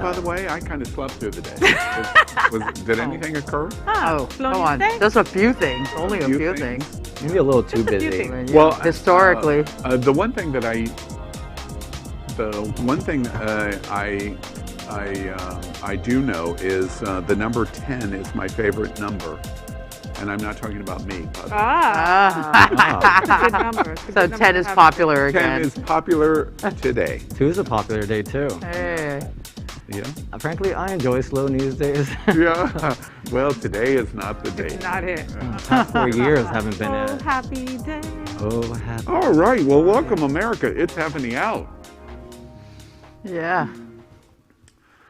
By the way, I kind of slept through the day. Did anything occur? Oh, come on. Just a few things. Only a few things. Maybe a little too busy. Well, historically. The one thing I do know is the number 10 is my favorite number. And I'm not talking about me. Good number. So 10 is popular again. 10 is popular today. 2 is a popular day too. Hey. Yeah. Frankly, I enjoy slow news days. Yeah. Well, today is not the day. Not it. Past 4 years haven't been Oh, it. happy day. Oh, happy. All right. Well, welcome, America. It's happening out. Yeah.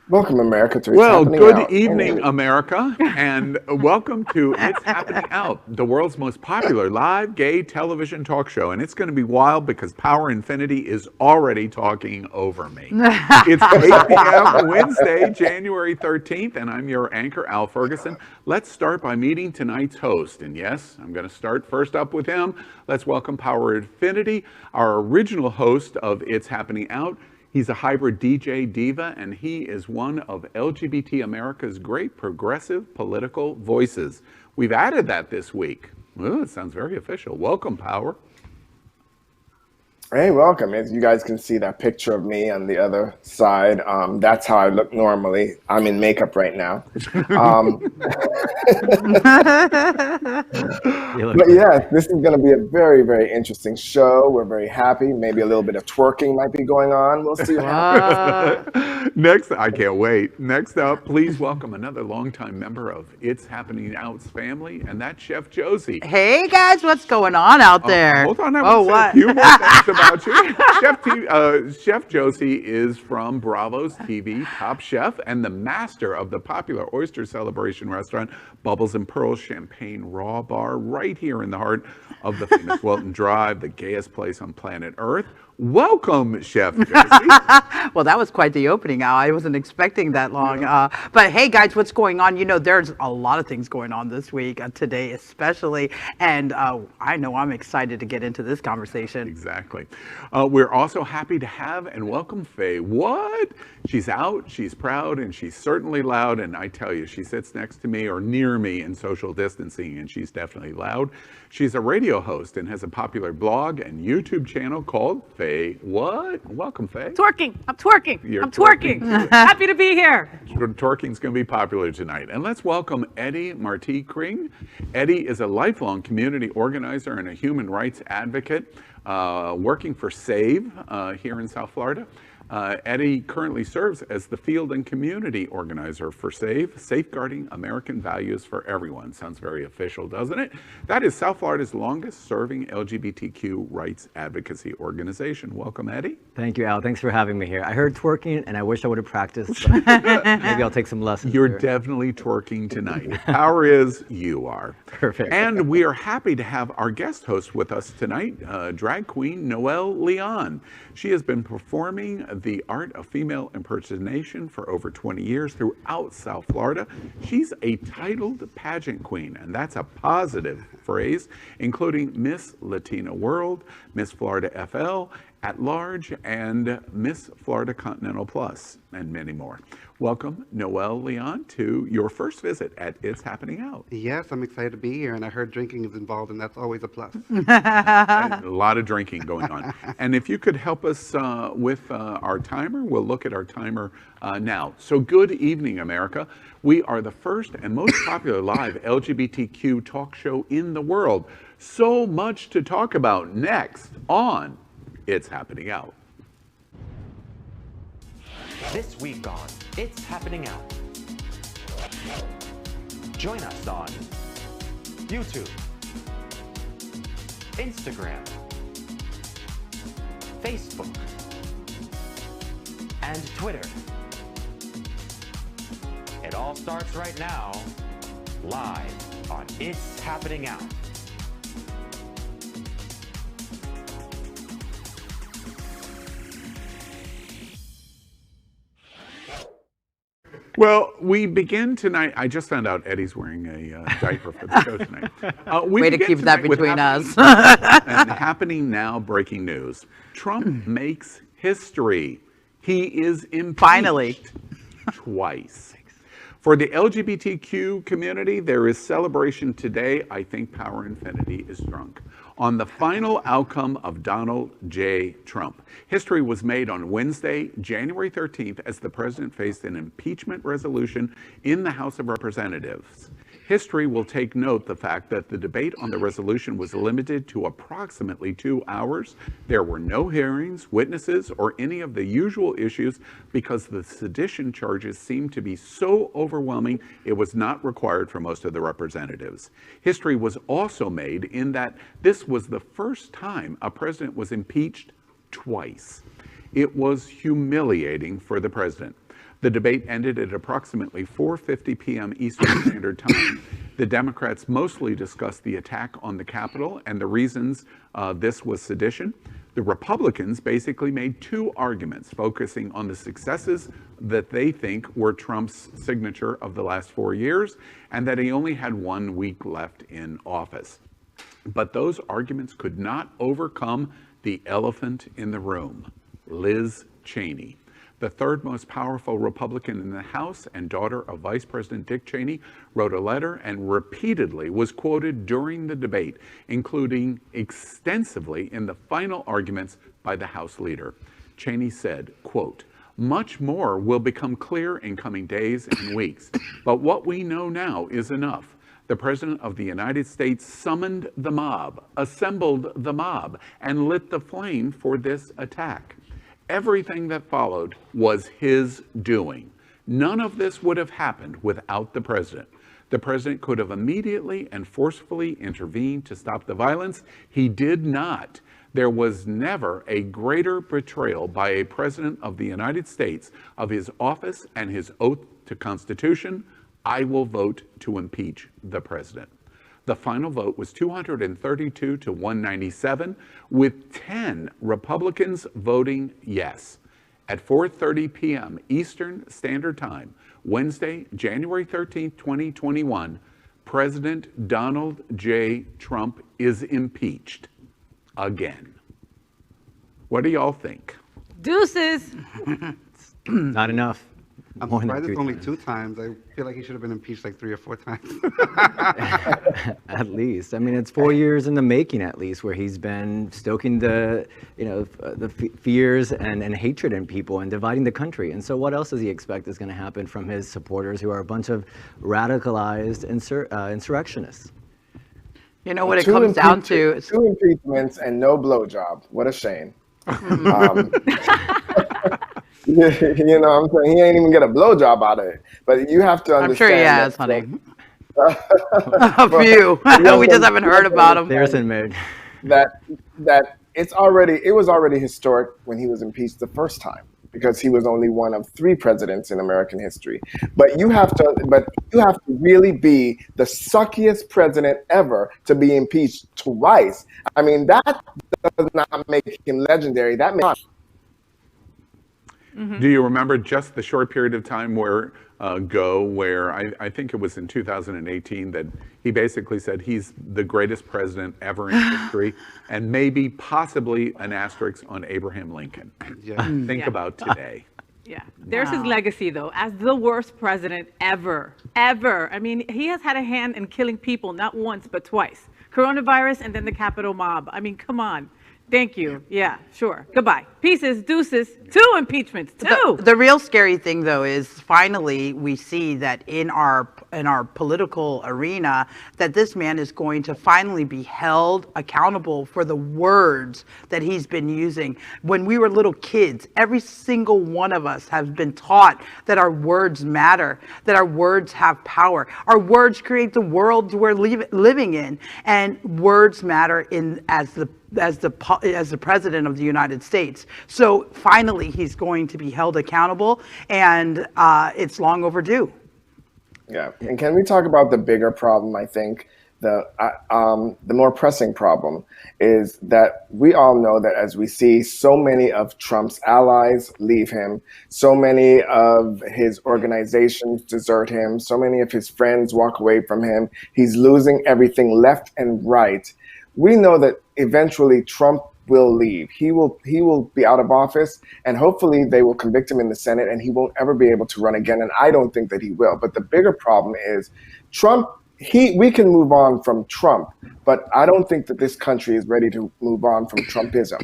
Welcome, America, to It's Well, Happening good Out. evening, America, and welcome to It's Happening Out, the world's most popular live gay television talk show. And it's going to be wild because Power Infiniti is already talking over me. It's 8 p.m. Wednesday, January 13th, and I'm your anchor, Al Ferguson. Let's start by meeting tonight's host. And yes, I'm going to start first up with him. Let's welcome Power Infiniti, our original host of It's Happening Out. He's a hybrid DJ diva, and he is one of LGBT America's great progressive political voices. We've added that this week. Ooh, it sounds very official. Welcome, Power. Hey, welcome. As you guys can see that picture of me on the other side, that's how I look normally. I'm in makeup right now. But yeah, this is going to be a very, very interesting show. We're very happy. Maybe a little bit of twerking might be going on. We'll see what happens. Next, I can't wait. Next up, please welcome another longtime member of It's Happening Out's family, and that's Chef Josie. Hey, guys, what's going on out there? Hold on, I want to say a few more things about you. Chef Josie is from Bravo's TV Top Chef and the master of the popular oyster celebration restaurant Bubbles and Pearls Champagne Raw Bar right here in the heart of the famous Welton Drive, the gayest place on planet Earth. Welcome, Chef Josie. Well, that was quite the opening. I wasn't expecting that long. But hey, guys, what's going on? You know, there's a lot of things going on this week, today especially. And I know I'm excited to get into this conversation. Exactly. We're also happy to have and welcome Faye. What? She's out, she's proud, and she's certainly loud. And I tell you, she sits next to me or near me in social distancing, and she's definitely loud. She's a radio host and has a popular blog and YouTube channel called Faye What? Welcome, Faye. Twerking. I'm twerking. You're I'm twerking. Happy to be here. Twerking's going to be popular tonight. And let's welcome Eddie Marti Kring. Eddie is a lifelong community organizer and a human rights advocate working for SAVE here in South Florida. Eddie currently serves as the field and community organizer for SAVE, Safeguarding American Values for Everyone. Sounds very official, doesn't it? That is South Florida's longest serving LGBTQ rights advocacy organization. Welcome, Eddie. Thank you, Al. Thanks for having me here. I heard twerking, and I wish I would have practiced. But maybe I'll take some lessons. You're here. definitely twerking tonight. If power is, you are. Perfect. And we are happy to have our guest host with us tonight, drag queen Noelle Leon. She has been performing the art of female impersonation for over 20 years throughout South Florida. She's a titled pageant queen, and that's a positive phrase, including Miss Latina World, Miss Florida FL, At Large, and Miss Florida Continental Plus, and many more. Welcome, Noelle Leon, to your first visit at It's Happening Out. Yes, I'm excited to be here, and I heard drinking is involved, and that's always a plus. A lot of drinking going on. And if you could help us with our timer, we'll look at our timer now. So good evening, America. We are the first and most popular live LGBTQ talk show in the world. So much to talk about next on It's Happening Out. This week on It's Happening Out. Join us on YouTube, Instagram, Facebook, and Twitter. It all starts right now, live on It's Happening Out. Well, we begin tonight. I just found out Eddie's wearing a diaper for the show tonight. Way to keep that between us. And happening now, breaking news. Trump makes history. He is impeached. Finally. twice. For the LGBTQ community, there is celebration today. I think Power Infiniti is drunk on the final outcome of Donald J. Trump. History was made on Wednesday, January 13th, as the president faced an impeachment resolution in the House of Representatives. History will take note the fact that the debate on the resolution was limited to approximately 2 hours. There were no hearings, witnesses, or any of the usual issues because the sedition charges seemed to be so overwhelming it was not required for most of the representatives. History was also made in that this was the first time a president was impeached twice. It was humiliating for the president. The debate ended at approximately 4:50 p.m. Eastern Standard Time. The Democrats mostly discussed the attack on the Capitol and the reasons this was sedition. The Republicans basically made two arguments focusing on the successes that they think were Trump's signature of the last 4 years and that he only had 1 week left in office. But those arguments could not overcome the elephant in the room, Liz Cheney. The third most powerful Republican in the House and daughter of Vice President Dick Cheney wrote a letter and repeatedly was quoted during the debate, including extensively in the final arguments by the House leader. Cheney said, quote, "Much more will become clear in coming days and weeks, but what we know now is enough. The President of the United States summoned the mob, assembled the mob, and lit the flame for this attack. Everything that followed was his doing. None of this would have happened without the president. The president could have immediately and forcefully intervened to stop the violence. He did not. There was never a greater betrayal by a president of the United States of his office and his oath to Constitution. I will vote to impeach the president." The final vote was 232 to 197, with 10 Republicans voting yes. At 4:30 p.m. Eastern Standard Time, Wednesday, January 13th, 2021, President Donald J. Trump is impeached again. What do y'all think? Deuces. Not enough. I'm More than surprised it's 3 only times. 2 times. I feel like he should have been impeached like 3 or 4 times. At least. I mean, it's 4 years in the making, at least, where he's been stoking the, fears and hatred in people and dividing the country. And so what else does he expect is going to happen from his supporters, who are a bunch of radicalized insurrectionists? You know what it comes down to? 2 impeachments and no blowjob. What a shame. You know what I'm saying? He ain't even get a blowjob out of it. But you have to understand. I'm sure he has, honey. A few. We just haven't heard about him. There's in mid. That it was already historic when he was impeached the first time, because he was only one of 3 presidents in American history. But you have to really be the suckiest president ever to be impeached twice. I mean, that does not make him legendary. That makes Do you remember just the short period of time where I think it was in 2018 that he basically said he's the greatest president ever in history, and maybe possibly an asterisk on Abraham Lincoln. Yeah. Think about today. Yeah. There's his legacy, though, as the worst president ever. I mean, he has had a hand in killing people, not once, but twice. Coronavirus and then the Capitol mob. I mean, come on. Thank you. Yeah, sure. Goodbye. Pieces, deuces, 2 impeachments, 2. The real scary thing, though, is finally we see that in our political arena, that this man is going to finally be held accountable for the words that he's been using. When we were little kids, every single one of us has been taught that our words matter, that our words have power. Our words create the world we're living in, and words matter as the president of the United States. So finally, he's going to be held accountable, and it's long overdue. Yeah, and can we talk about the bigger problem? I think the more pressing problem is that we all know that as we see so many of Trump's allies leave him, so many of his organizations desert him, so many of his friends walk away from him, he's losing everything left and right. We know that eventually Trump will leave. He will be out of office, and hopefully they will convict him in the Senate, and he won't ever be able to run again. And I don't think that he will. But the bigger problem is Trump. We can move on from Trump, but I don't think that this country is ready to move on from Trumpism.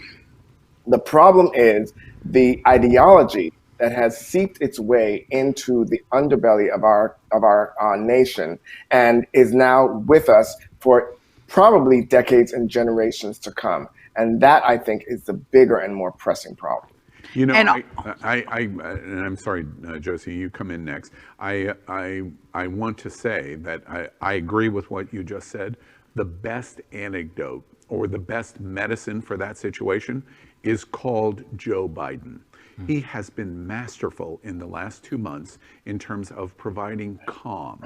The problem is the ideology that has seeped its way into the underbelly of our nation and is now with us for probably decades and generations to come. And that, I think, is the bigger and more pressing problem. You know, And and I'm sorry, Josie, you come in next. I want to say that I agree with what you just said. The best anecdote or the best medicine for that situation is called Joe Biden. He has been masterful in the last 2 months in terms of providing calm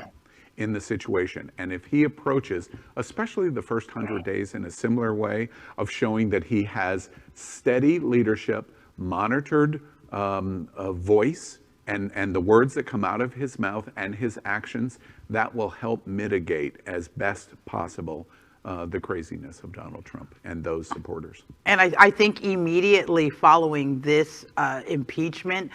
in the situation. And if he approaches, especially the first 100 days, in a similar way of showing that he has steady leadership, monitored voice, and the words that come out of his mouth and his actions, that will help mitigate as best possible the craziness of Donald Trump and those supporters. And I think immediately following this impeachment,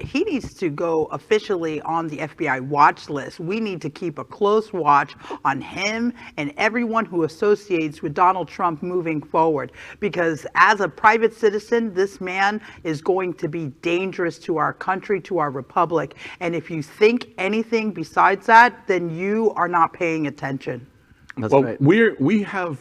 he needs to go officially on the FBI watch list. We need to keep a close watch on him and everyone who associates with Donald Trump moving forward. Because as a private citizen, this man is going to be dangerous to our country, to our republic. And if you think anything besides that, then you are not paying attention. That's Well, right. we have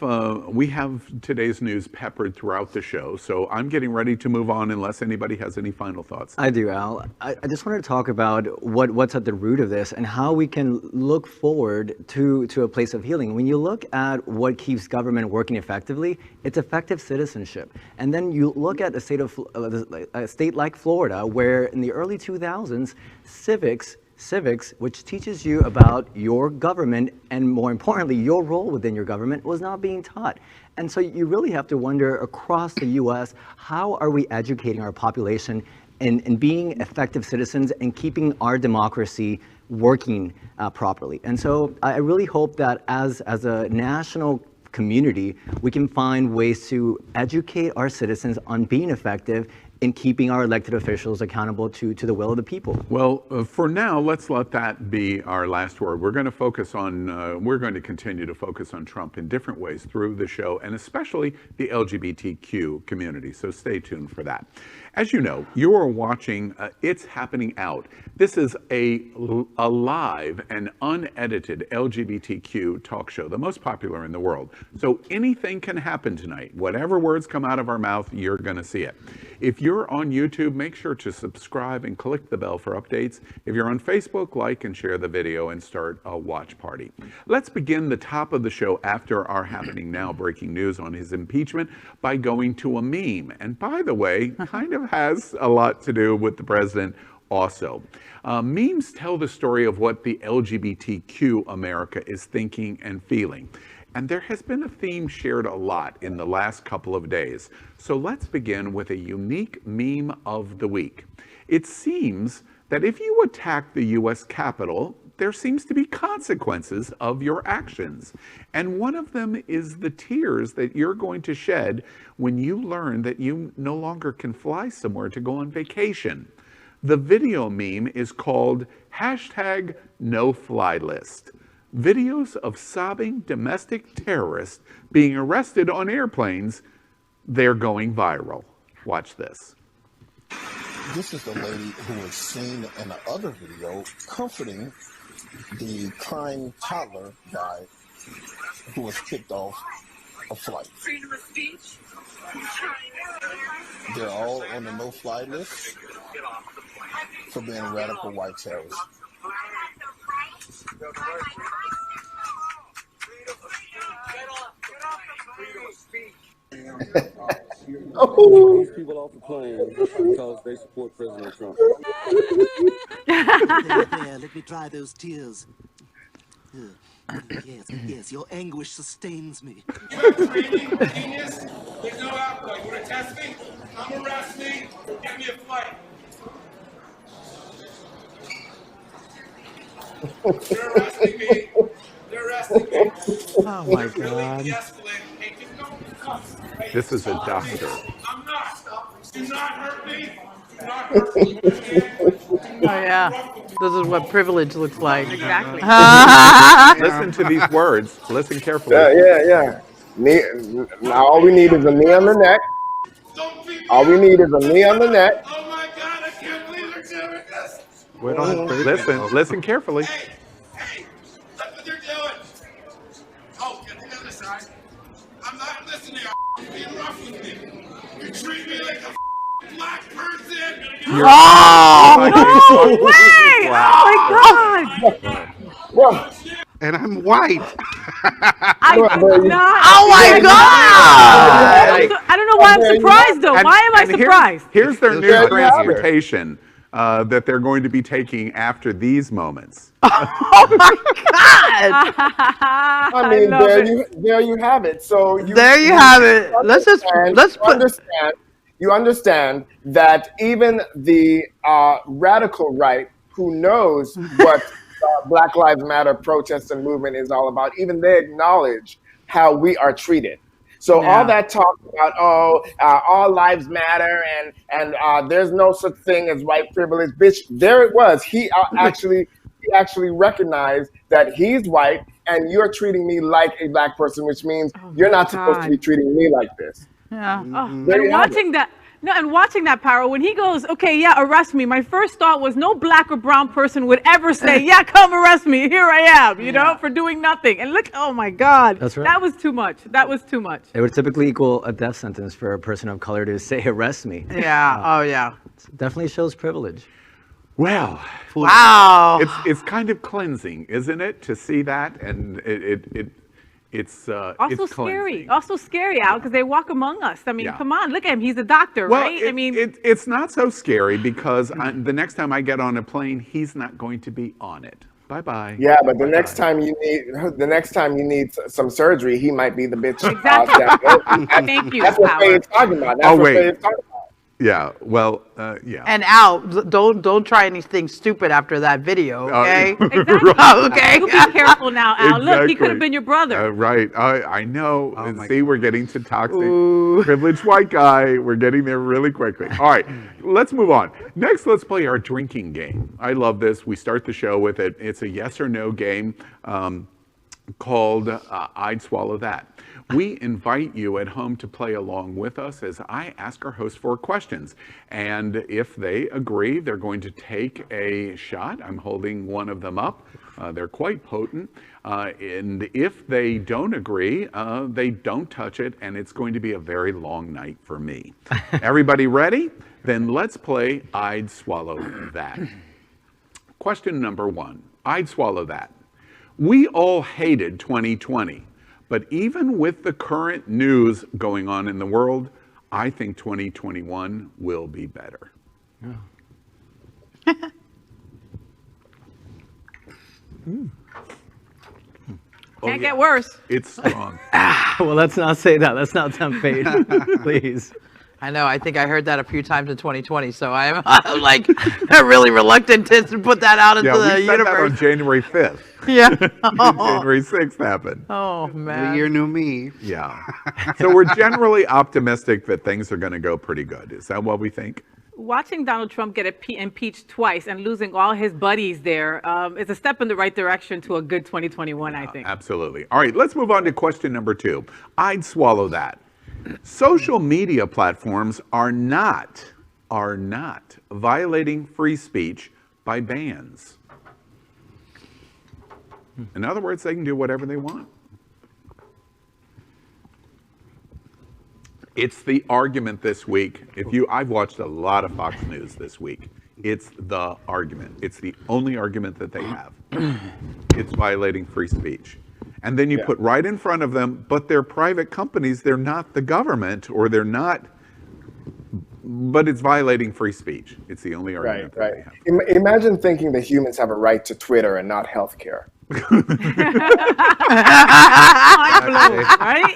today's news peppered throughout the show, so I'm getting ready to move on unless anybody has any final thoughts. I do, Al. I just wanted to talk about what's at the root of this and how we can look forward to a place of healing. When you look at what keeps government working effectively, it's effective citizenship. And then you look at a state like Florida, where in the early 2000s, civics, which teaches you about your government and, more importantly, your role within your government, was not being taught. And so you really have to wonder across the U.S., how are we educating our population in being effective citizens and keeping our democracy working properly? And so I really hope that as a national community, we can find ways to educate our citizens on being effective in keeping our elected officials accountable to the will of the people. Well, for now, let's let that be our last word. We're going to continue to focus on Trump in different ways through the show, and especially the LGBTQ community. So stay tuned for that. As you know, you are watching It's Happening Out. This is a live and unedited LGBTQ talk show, the most popular in the world. So anything can happen tonight. Whatever words come out of our mouth, you're going to see it. If you're on YouTube, make sure to subscribe and click the bell for updates. If you're on Facebook, like and share the video and start a watch party. Let's begin the top of the show after our Happening Now breaking news on his impeachment by going to a meme. And by the way, kind of has a lot to do with the president also. Memes tell the story of what the LGBTQ America is thinking and feeling. And there has been a theme shared a lot in the last couple of days. So let's begin with a unique meme of the week. It seems that if you attack the US Capitol, there seems to be consequences of your actions. And one of them is the tears that you're going to shed when you learn that you no longer can fly somewhere to go on vacation. The video meme is called #NoFlyList. Videos of sobbing domestic terrorists being arrested on airplanes, they're going viral. Watch this. This is the lady who was seen in the other video comforting the crying toddler guy who was kicked off a flight. Freedom of speech. They're all on the no-fly list for being radical white terrorists. These people off the plane because they support President Trump. There, let me dry those tears. Yes, your anguish sustains me. Training, genius, there's no outcome. You want to test me? I'm arrest me. Give me a flight. They're arresting me. They're arresting me. Oh my God. Hey, just go with the cuffs. This is a doctor. I'm not. Do not hurt me. Do not hurt me. Oh, yeah. This is what privilege looks like. Exactly. Listen to these words. Listen carefully. Yeah. Now all we need is a knee on the neck. All we need is a knee on the neck. Oh my God, I can't believe they're doing this. Wait on his Listen carefully. Hey, look what they're doing. Oh, get the other side. I'm not listening. You're being rough with me. You treat me like a black person. Oh, No way! Oh my God! Well, And I'm white. I did not. Oh my God! I don't know why I'm surprised though. Why am I surprised? Here's their new There you have it. transportation that they're going to be taking after these moments. Oh my God! I mean, love it. there you have it. So There you have it. Let's You understand that even the radical right, who knows what Black Lives Matter protest and movement is all about, even they acknowledge how we are treated. So Yeah. all that talk about all lives matter and there's no such thing as white privilege, bitch. There it was. He actually recognized that he's white and you're treating me like a black person, which means you're not supposed to be treating me like this. Yeah. There you And have watching that. No, and watching that, Power, when he goes, okay, yeah, arrest me, my first thought was no black or brown person would ever say, yeah, come arrest me, here I am, you know, for doing nothing. And look, oh my God. That's right. That was too much. That was too much. It would typically equal a death sentence for a person of color to say, arrest me. Yeah. Oh yeah. Definitely shows privilege. Well, Wow. it's kind of cleansing, isn't it, to see that? And it's Also it's scary. cleansing. Also scary, Al, because they walk among us. I mean, Yeah. come on, look at him. He's a doctor, Well, right? I mean, it's not so scary because the next time I get on a plane, he's not going to be on it. Bye bye. Yeah, but the next time you need some surgery, he might be the bitch. Exactly. Thank you, That's what Power. Faye's talking about. That's Oh, what wait. Faye's talking about. Yeah. Well. Yeah. And Al, don't try anything stupid after that video, okay? Exactly. Okay. You be careful now, Al. Look, he Exactly. could have been your brother. Right. I know. Oh And my see, we're getting to toxic, privileged white guy. We're getting there really quickly. All right. Let's move on. Next, let's play our drinking game. I love this. We start the show with it. It's a yes or no game called I'd Swallow That. We invite you at home to play along with us as I ask our hosts 4 questions. And if they agree, they're going to take a shot. I'm holding one of them up. They're quite potent. And if they don't agree, they don't touch it. And it's going to be a very long night for me. Everybody ready? Then let's play I'd Swallow That. Question number 1. I'd swallow that. We all hated 2020. But even with the current news going on in the world, I think 2021 will be better. Can't get worse. It's strong. Well, let's not say that. Let's not tempt fate, please. I know. I think I heard that a few times in 2020, so I'm like really reluctant to put that out into Yeah, the we said that on universe. January 5th. Yeah. January 6th happened. Oh The man. year knew me. Yeah. So we're generally optimistic that things are going to go pretty good. Is that what we think? Watching Donald Trump get impeached twice and losing all his buddies there is a step in the right direction to a good 2021, I think. Absolutely. All right, let's move on to question number 2. I'd swallow that. Social media platforms are not violating free speech by bans. In other words, they can do whatever they want. It's the argument this week. I've watched a lot of Fox News this week. It's the argument. It's the only argument that they have. It's violating free speech. And then you put right in front of them, but they're private companies, they're not the government, or they're not, but it's violating free speech. It's the only argument that they have. Imagine thinking that humans have a right to Twitter and not healthcare. Right?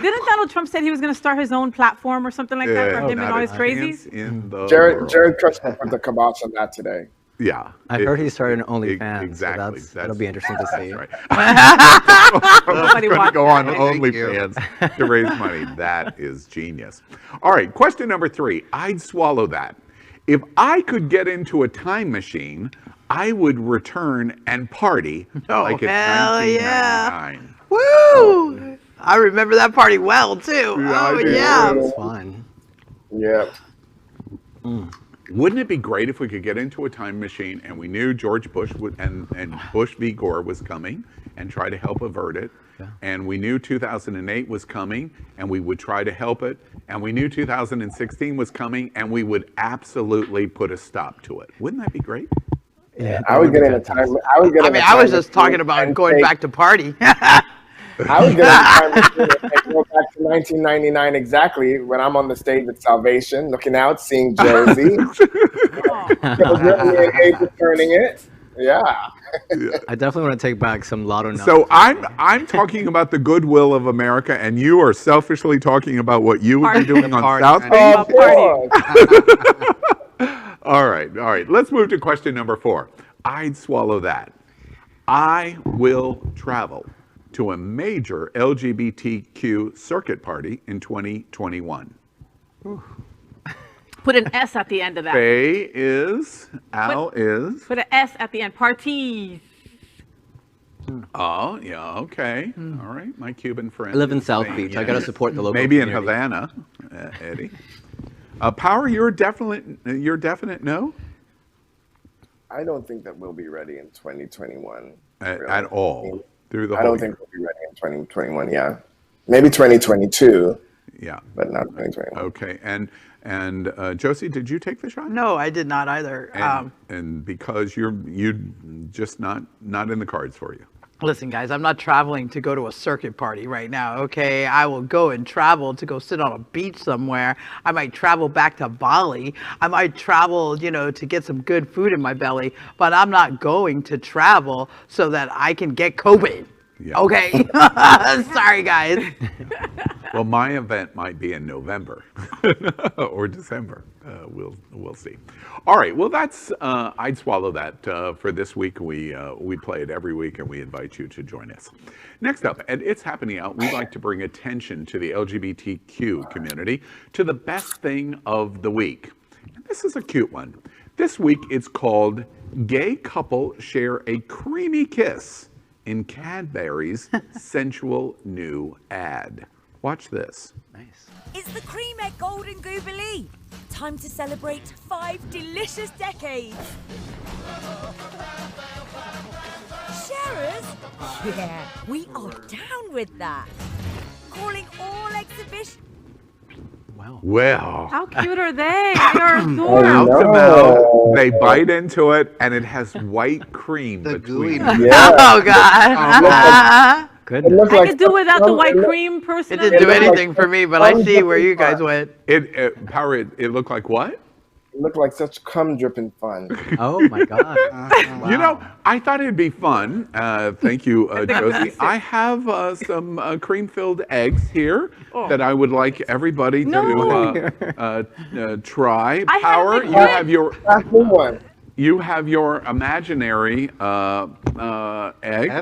Didn't Donald Trump say he was going to start his own platform or something like that for him and all his crazies? In the Jared world. Kushner put the kibosh on that today. Yeah. I heard he started an OnlyFans. Exactly. So that'll be interesting to see. That's right. Nobody Going to wants go on that. OnlyFans to raise money. That is genius. All right, question number 3. I'd swallow that. If I could get into a time machine, I would return and party like it's hell 1999. Woo! I remember that party well too. Yeah, Oh I do. yeah. It was fun. Yeah. Wouldn't it be great if we could get into a time machine and we knew George Bush and Bush v. Gore was coming and try to help avert it, and we knew 2008 was coming and we would try to help it, and we knew 2016 was coming and we would absolutely put a stop to it. Wouldn't that be great? Yeah, I would get in a time. I would get. I in a mean, I was time just talking machine about and going take- back to party. I would get in a time machine and go back to 1999 exactly when I'm on the stage at Salvation, looking out, seeing Josie. Returning it. Yeah. I definitely want to take back some lotto numbers. So I'm talking about the goodwill of America, and you are selfishly talking about what you would be doing on Party. South Beach. Of course. All right. Let's move to question number 4. I'd swallow that. I will travel to a major LGBTQ circuit party in 2021. Put an S at the end of that. Faye is, Al is. Put an S at the end. Parties. Oh, yeah, okay. All right, my Cuban friend. I live in is South saying Beach. I yes. got to support the local Maybe in community. Havana, Eddie. Power, you're definite no? I don't think that we'll be ready in 2021. really. At all. Through the I whole don't think we'll be ready in 2021. Yeah, maybe 2022, Yeah. but not 2021. Okay. And Josie, did you take the shot? No, I did not either. And because you just not in the cards for you. Listen, guys, I'm not traveling to go to a circuit party right now, okay? I will go and travel to go sit on a beach somewhere. I might travel back to Bali. I might travel, to get some good food in my belly, but I'm not going to travel so that I can get COVID. Yeah. Okay? Sorry, guys. Well, my event might be in November or December. We'll see. All right. Well, that's I'd swallow that for this week. We play it every week, and we invite you to join us. Next up, at It's Happening Out, we like to bring attention to the LGBTQ community to the best thing of the week. And this is a cute one. This week, it's called "Gay Couple Share a Creamy Kiss" in Cadbury's sensual new ad. Watch this. Nice. It's the Cream Egg Golden Goobly. Time to celebrate 5 delicious decades. Sharers? Yeah, we are down with that. Calling all exhibition. Wow. Well, How cute are they? They are mouth adorable. to mouth, they bite into it, and it has white cream The between. gooey. Yeah. Oh, God. It Goodness. looks I like could do without the white it cream It personally. didn't do looks like anything for me, but I see where you guys went. Power. It looked like what? looked like such cum dripping fun. Oh my God. You know, I thought it'd be fun. Thank you, Josie. I have some cream-filled eggs here that I would like everybody to try. I Power, haven't you been have your That's the one. you have your imaginary egg.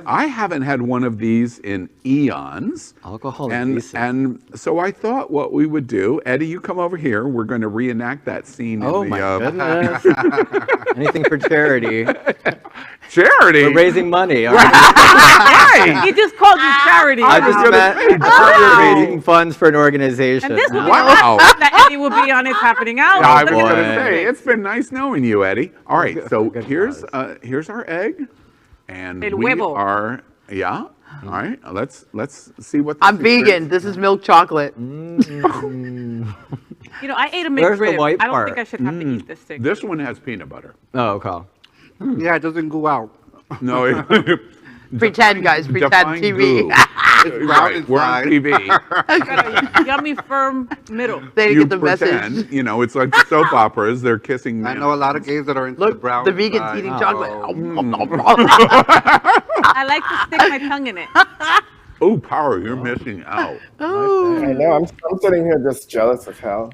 I haven't had one of these in eons. Alcohol is And decent. and so I thought what we would do, Eddie, you come over here. We're going to reenact that scene. Oh in my the, goodness. Anything for charity. charity. We're raising money. All right. Right. You just called it charity. I just gonna meant say, we're raising funds for an organization. And this will be Wow. the last time that Eddie will be on It's Happening Out. I was boy. going to say, it's been nice knowing you, Eddie. All right, so good here's our egg, and El we huevo. are All right, let's see what. I'm this vegan. experience- This is milk chocolate. You know, I ate a Where's the McRib. white I don't part? think I should have to eat this thing. This one has peanut butter. Oh, okay. Yeah, it doesn't go out. No, Pretend, guys. Pretend define TV. goo. It's brown Right, we're on inside. TV. Got a yummy, firm middle. They didn't You get the pretend, message. you know, it's like the soap operas. They're kissing. I know a lot of gays that are into the Look, brown the vegans side. eating Oh. chocolate. I like to stick my tongue in it. Oh, Power, you're missing out. I know. I'm sitting here just jealous as hell.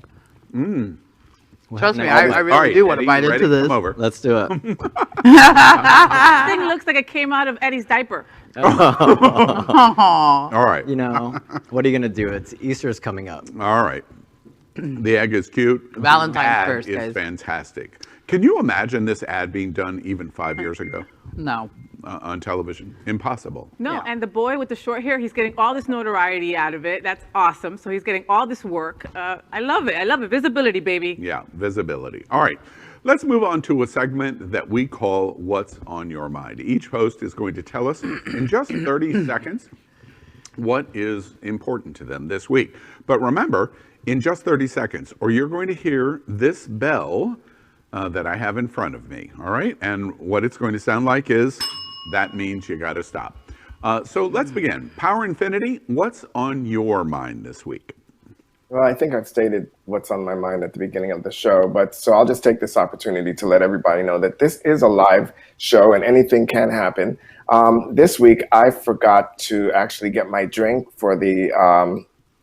It's Trust me, I really All right, do want to Eddie, bite you ready? into this. Come over. Let's do it. This thing looks like it came out of Eddie's diaper. Aw. All right. You know, what are you gonna do? Easter's coming up. All right. The egg is cute. Valentine's The ad first, is guys. fantastic. Can you imagine this ad being done even 5 years ago No. on television? Impossible. No, Yeah. and the boy with the short hair, he's getting all this notoriety out of it. That's awesome. So he's getting all this work. I love it. I love it. Visibility, baby. Yeah, visibility. All right. Let's move on to a segment that we call What's on Your Mind. Each host is going to tell us in just 30 seconds what is important to them this week. But remember, in just 30 seconds, or you're going to hear this bell that I have in front of me, all right? And what it's going to sound like is, that means you got to stop. So let's begin. Power Infiniti, what's on your mind this week? Well, I think I've stated what's on my mind at the beginning of the show, but so I'll just take this opportunity to let everybody know that this is a live show and anything can happen. This week, I forgot to actually get my drink for the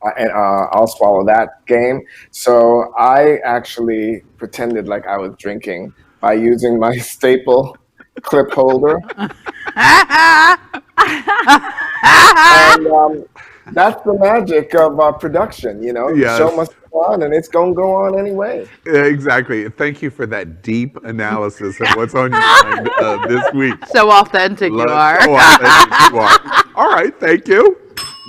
I'll Swallow That game. So I actually pretended like I was drinking by using my staple clip holder. And that's the magic of production, you know. Yes. The show must go on, and it's going to go on anyway. Exactly. Thank you for that deep analysis of what's on your mind this week. So authentic you are. So authentic you are. All right, thank you.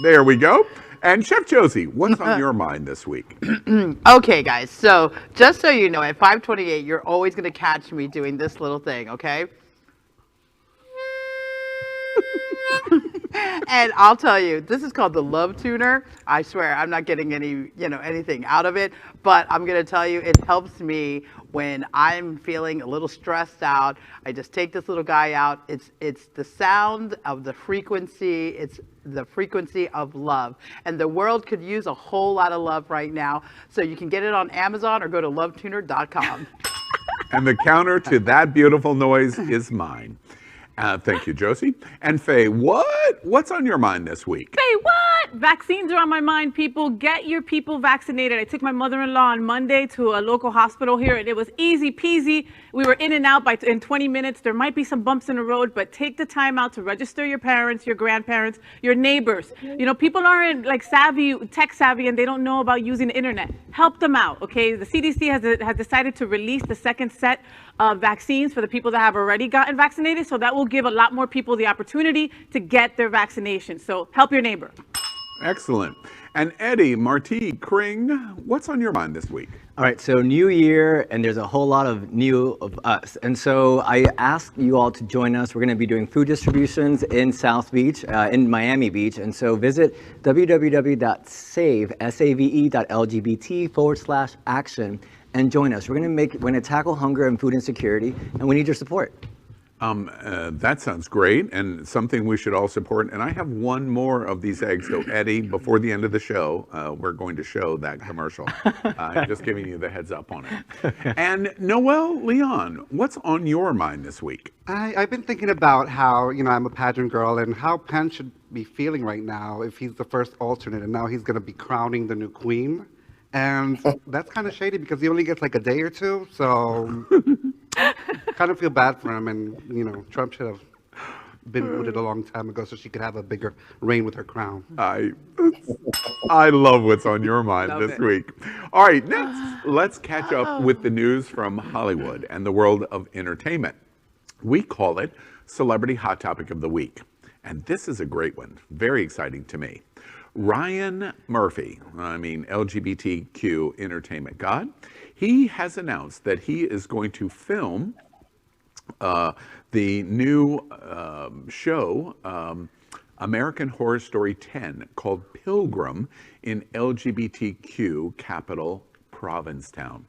There we go. And Chef Josie, what's on your mind this week? Okay, guys. So just so you know, at 5:28, you're always going to catch me doing this little thing, okay? And I'll tell you, this is called the Love Tuner. I swear, I'm not getting anything out of it, but I'm going to tell you, it helps me when I'm feeling a little stressed out. I just take this little guy out. It's the sound of the frequency. It's the frequency of love. And the world could use a whole lot of love right now. So you can get it on Amazon or go to lovetuner.com. And the counter to that beautiful noise is mine. Thank you, Josie. And Faye, what's on your mind this week? Say what? Vaccines are on my mind, people. Get your people vaccinated. I took my mother-in-law on Monday to a local hospital here, and it was easy peasy. We were in and out in 20 minutes. There might be some bumps in the road, but take the time out to register your parents, your grandparents, your neighbors. You know, people aren't like tech savvy, and they don't know about using the internet. Help them out, okay? The CDC has decided to release the second set of vaccines for the people that have already gotten vaccinated, so that will give a lot more people the opportunity to get their vaccination. So help your neighbor. Excellent. And Eddie, Marti, Kring, what's on your mind this week? All right, so new year, and there's a whole lot of new of us. And so I asked you all to join us. We're going to be doing food distributions in South Beach, in Miami Beach. And so visit www.save.lgbt/action and join us. We're going to tackle hunger and food insecurity, and we need your support. That sounds great, and something we should all support. And I have one more of these eggs. So Eddie, before the end of the show, we're going to show that commercial. I'm just giving you the heads up on it. And Noelle Leon, what's on your mind this week? I've been thinking about how, I'm a pageant girl and how Penn should be feeling right now if he's the first alternate and now he's going to be crowning the new queen. And that's kind of shady because he only gets like a day or two. So kind of feel bad for him. And, Trump should have been voted a long time ago so she could have a bigger reign with her crown. I love what's on your mind this week. All right, next, let's catch up with the news from Hollywood and the world of entertainment. We call it Celebrity Hot Topic of the Week. And this is a great one, very exciting to me. Ryan Murphy, LGBTQ entertainment god, he has announced that he is going to film the new show, American Horror Story 10, called Pilgrim in LGBTQ capital Provincetown.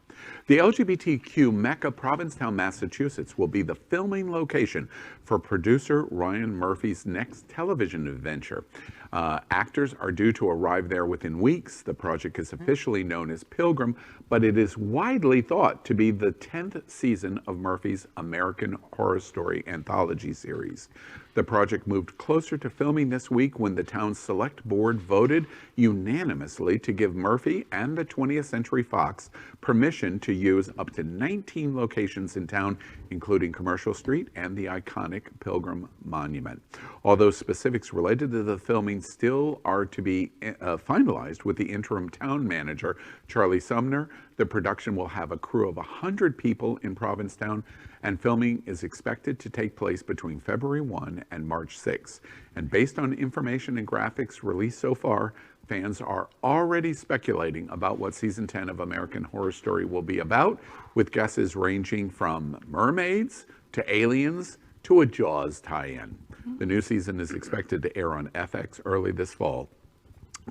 The LGBTQ Mecca, Provincetown, Massachusetts, will be the filming location for producer Ryan Murphy's next television adventure. Actors are due to arrive there within weeks. The project is officially known as Pilgrim, but it is widely thought to be the 10th season of Murphy's American Horror Story anthology series. The project moved closer to filming this week when the town's select board voted unanimously to give Murphy and the 20th Century Fox permission permission to use up to 19 locations in town, including Commercial Street and the iconic Pilgrim Monument. Although specifics related to the filming still are to be finalized with the interim town manager, Charlie Sumner, the production will have a crew of 100 people in Provincetown, and filming is expected to take place between February 1 and March 6. And based on information and graphics released so far, fans are already speculating about what season 10 of American Horror Story will be about, with guesses ranging from mermaids to aliens to a Jaws tie-in. The new season is expected to air on FX early this fall.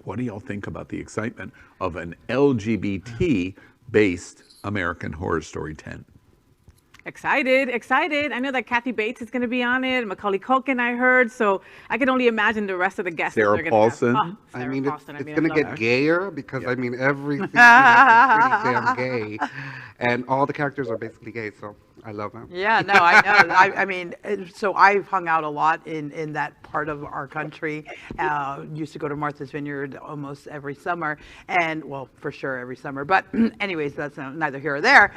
What do y'all think about the excitement of an LGBT-based American Horror Story 10? Excited. I know that Kathy Bates is going to be on it. Macaulay Culkin, I heard. So I can only imagine the rest of the guests. Sarah Paulson. Have. Oh, I Sarah mean, Paulson. it's going to get gayer because, Yeah. I mean, every season is pretty damn gay. And all the characters are basically gay, so I love them. Yeah, no, I know. I mean, so I've hung out a lot in that part of our country. Used to go to Martha's Vineyard almost every summer, and well, for sure every summer. But anyways, that's neither here or there.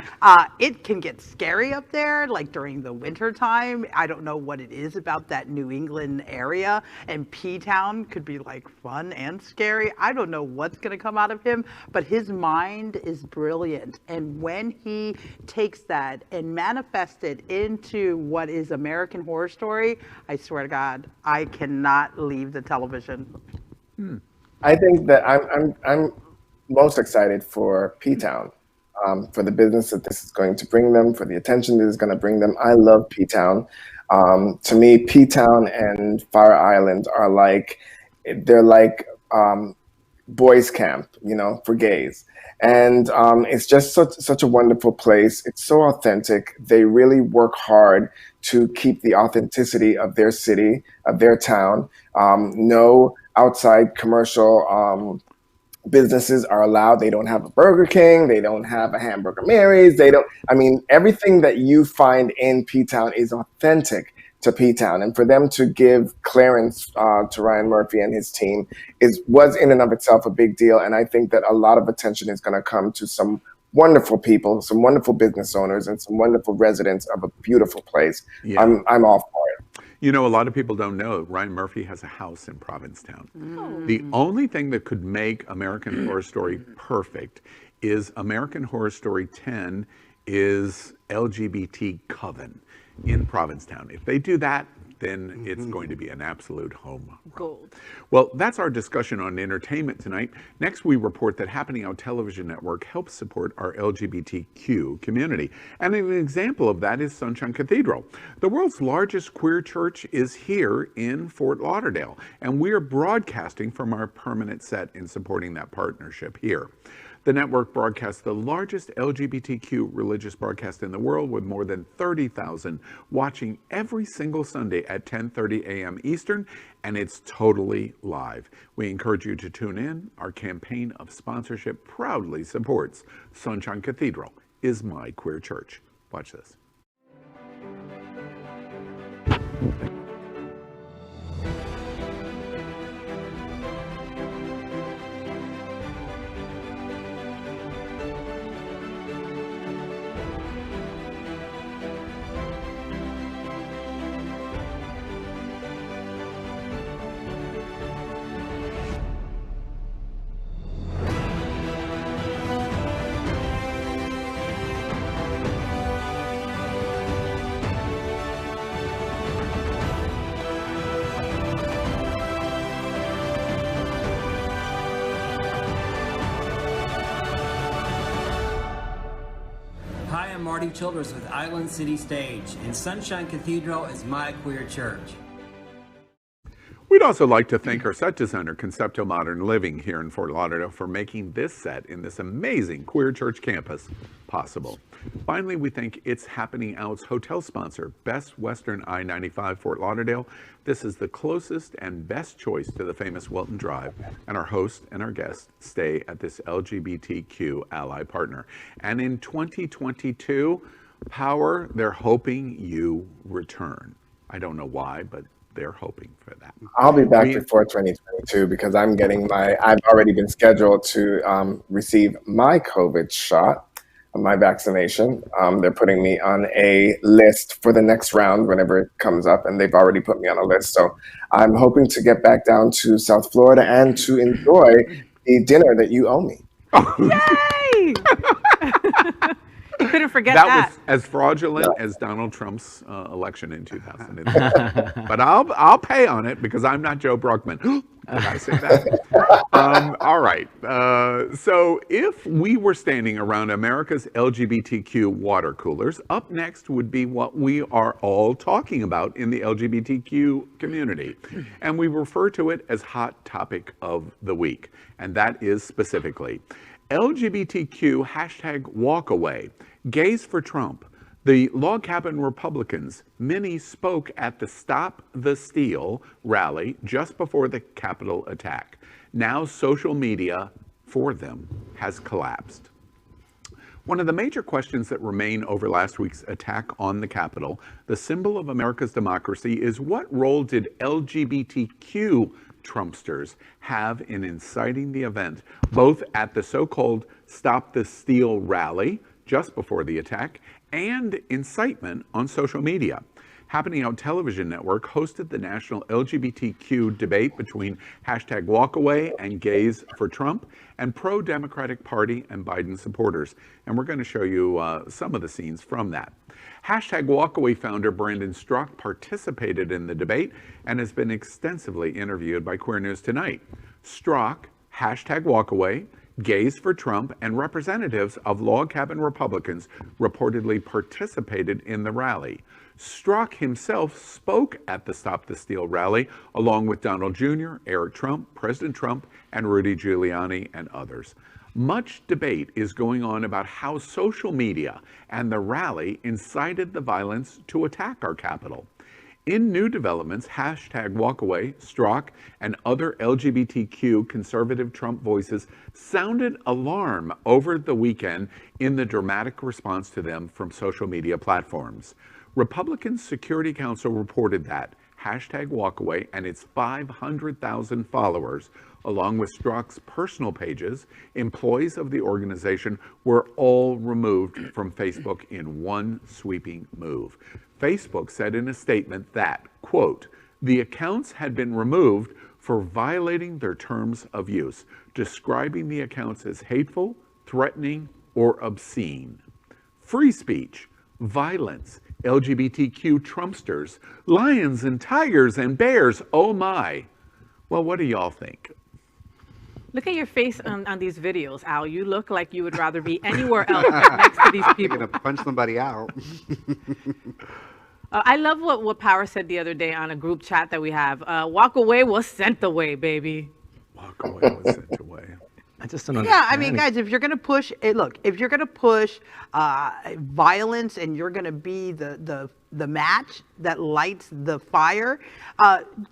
It can get scary up there, like during the winter time. I don't know what it is about that New England area, and P-Town could be like fun and scary. I don't know what's going to come out of him, but his mind is brilliant, and when he takes that and manifests it into what is American Horror Story, I swear to God, I cannot leave the television. I think that I'm most excited for P-Town, for the business that this is going to bring them, for the attention that it's going to bring them. I love P-Town. To me, P-Town and Fire Island are like, they're like boys camp, you know, for gays. And it's just such a wonderful place. It's so authentic. They really work hard to keep the authenticity of their city, of their town. No outside commercial businesses are allowed. They don't have a Burger King. They don't have a Hamburger Mary's. I mean, everything that you find in P-Town is authentic to P-Town. And for them to give clearance to Ryan Murphy and his team was in and of itself a big deal. And I think that a lot of attention is going to come to some wonderful people, some wonderful business owners, and some wonderful residents of a beautiful place. Yeah. I'm all for it. You know, a lot of people don't know Ryan Murphy has a house in Provincetown. The only thing that could make American Horror Story perfect is American Horror Story 10 is LGBT Coven in Provincetown. If they do that, then it's going to be an absolute home run. Gold. Well, that's our discussion on entertainment tonight. Next, we report that Happening Out Television Network helps support our LGBTQ community. And an example of that is Sunshine Cathedral. The world's largest queer church is here in Fort Lauderdale, and we are broadcasting from our permanent set in supporting that partnership here. The network broadcasts the largest LGBTQ religious broadcast in the world, with more than 30,000 watching every single Sunday at 10:30 a.m. Eastern, and it's totally live. We encourage you to tune in. Our campaign of sponsorship proudly supports Sunshine Cathedral is my queer church. Watch this. Marty Childress with Island City Stage, and Sunshine Cathedral is my queer church. We'd also like to thank our set designer, Concepto Modern Living, here in Fort Lauderdale, for making this set in this amazing queer church campus possible. Finally, we thank It's Happening Out's hotel sponsor, Best Western I-95 Fort Lauderdale. This is the closest and best choice to the famous Wilton Drive, and our host and our guests stay at this LGBTQ ally partner. And in 2022, Power, they're hoping you return. I don't know why, but they're hoping for that. I'll be back before 2022 because I've already been scheduled to receive my COVID shot. my vaccination. They're putting me on a list for the next round whenever it comes up, and they've already put me on a list. So I'm hoping to get back down to South Florida and to enjoy the dinner that you owe me. Yay! You couldn't forget that. That was as fraudulent as Donald Trump's election in 2000. But I'll pay on it because I'm not Joe Bruckman. Did I say that? All right. So if we were standing around America's LGBTQ water coolers, up next would be what we are all talking about in the LGBTQ community. And we refer to it as Hot Topic of the Week. And that is specifically LGBTQ #walkaway, gays for Trump, the log cabin Republicans. Many spoke at the Stop the Steal rally just before the Capitol attack. Now social media for them has collapsed. One of the major questions that remain over last week's attack on the Capitol, the symbol of America's democracy, is what role did LGBTQ Trumpsters have in inciting the event, both at the so-called Stop the Steal rally just before the attack and incitement on social media? Happening Out Television Network hosted the national LGBTQ debate between #walkaway and gays for Trump and pro-Democratic Party and Biden supporters. And we're going to show you some of the scenes from that. #walkaway founder Brandon Strzok participated in the debate and has been extensively interviewed by Queer News Tonight. Strzok, #walkaway, gays for Trump, and representatives of log cabin Republicans reportedly participated in the rally. Strzok himself spoke at the Stop the Steal rally, along with Donald Jr., Eric Trump, President Trump, and Rudy Giuliani, and others. Much debate is going on about how social media and the rally incited the violence to attack our Capitol. In new developments, #walkaway, Strzok, and other LGBTQ conservative Trump voices sounded alarm over the weekend in the dramatic response to them from social media platforms. Republican Security Council reported that #walkaway and its 500,000 followers, along with Strzok's personal pages, employees of the organization, were all removed from Facebook in one sweeping move. Facebook said in a statement that, quote, the accounts had been removed for violating their terms of use, describing the accounts as hateful, threatening, or obscene. Free speech, violence, LGBTQ Trumpsters, lions and tigers and bears, oh my. Well, what do y'all think? Look at your face on these videos, Al. You look like you would rather be anywhere else next to these people. You're gonna punch somebody out. I love what Power said the other day on a group chat that we have. Walk away was sent away, baby. Walk away was sent away. I just don't understand. Yeah, I mean, guys, if you're going to push it, look, if you're going to push violence and you're going to be the match that lights the fire,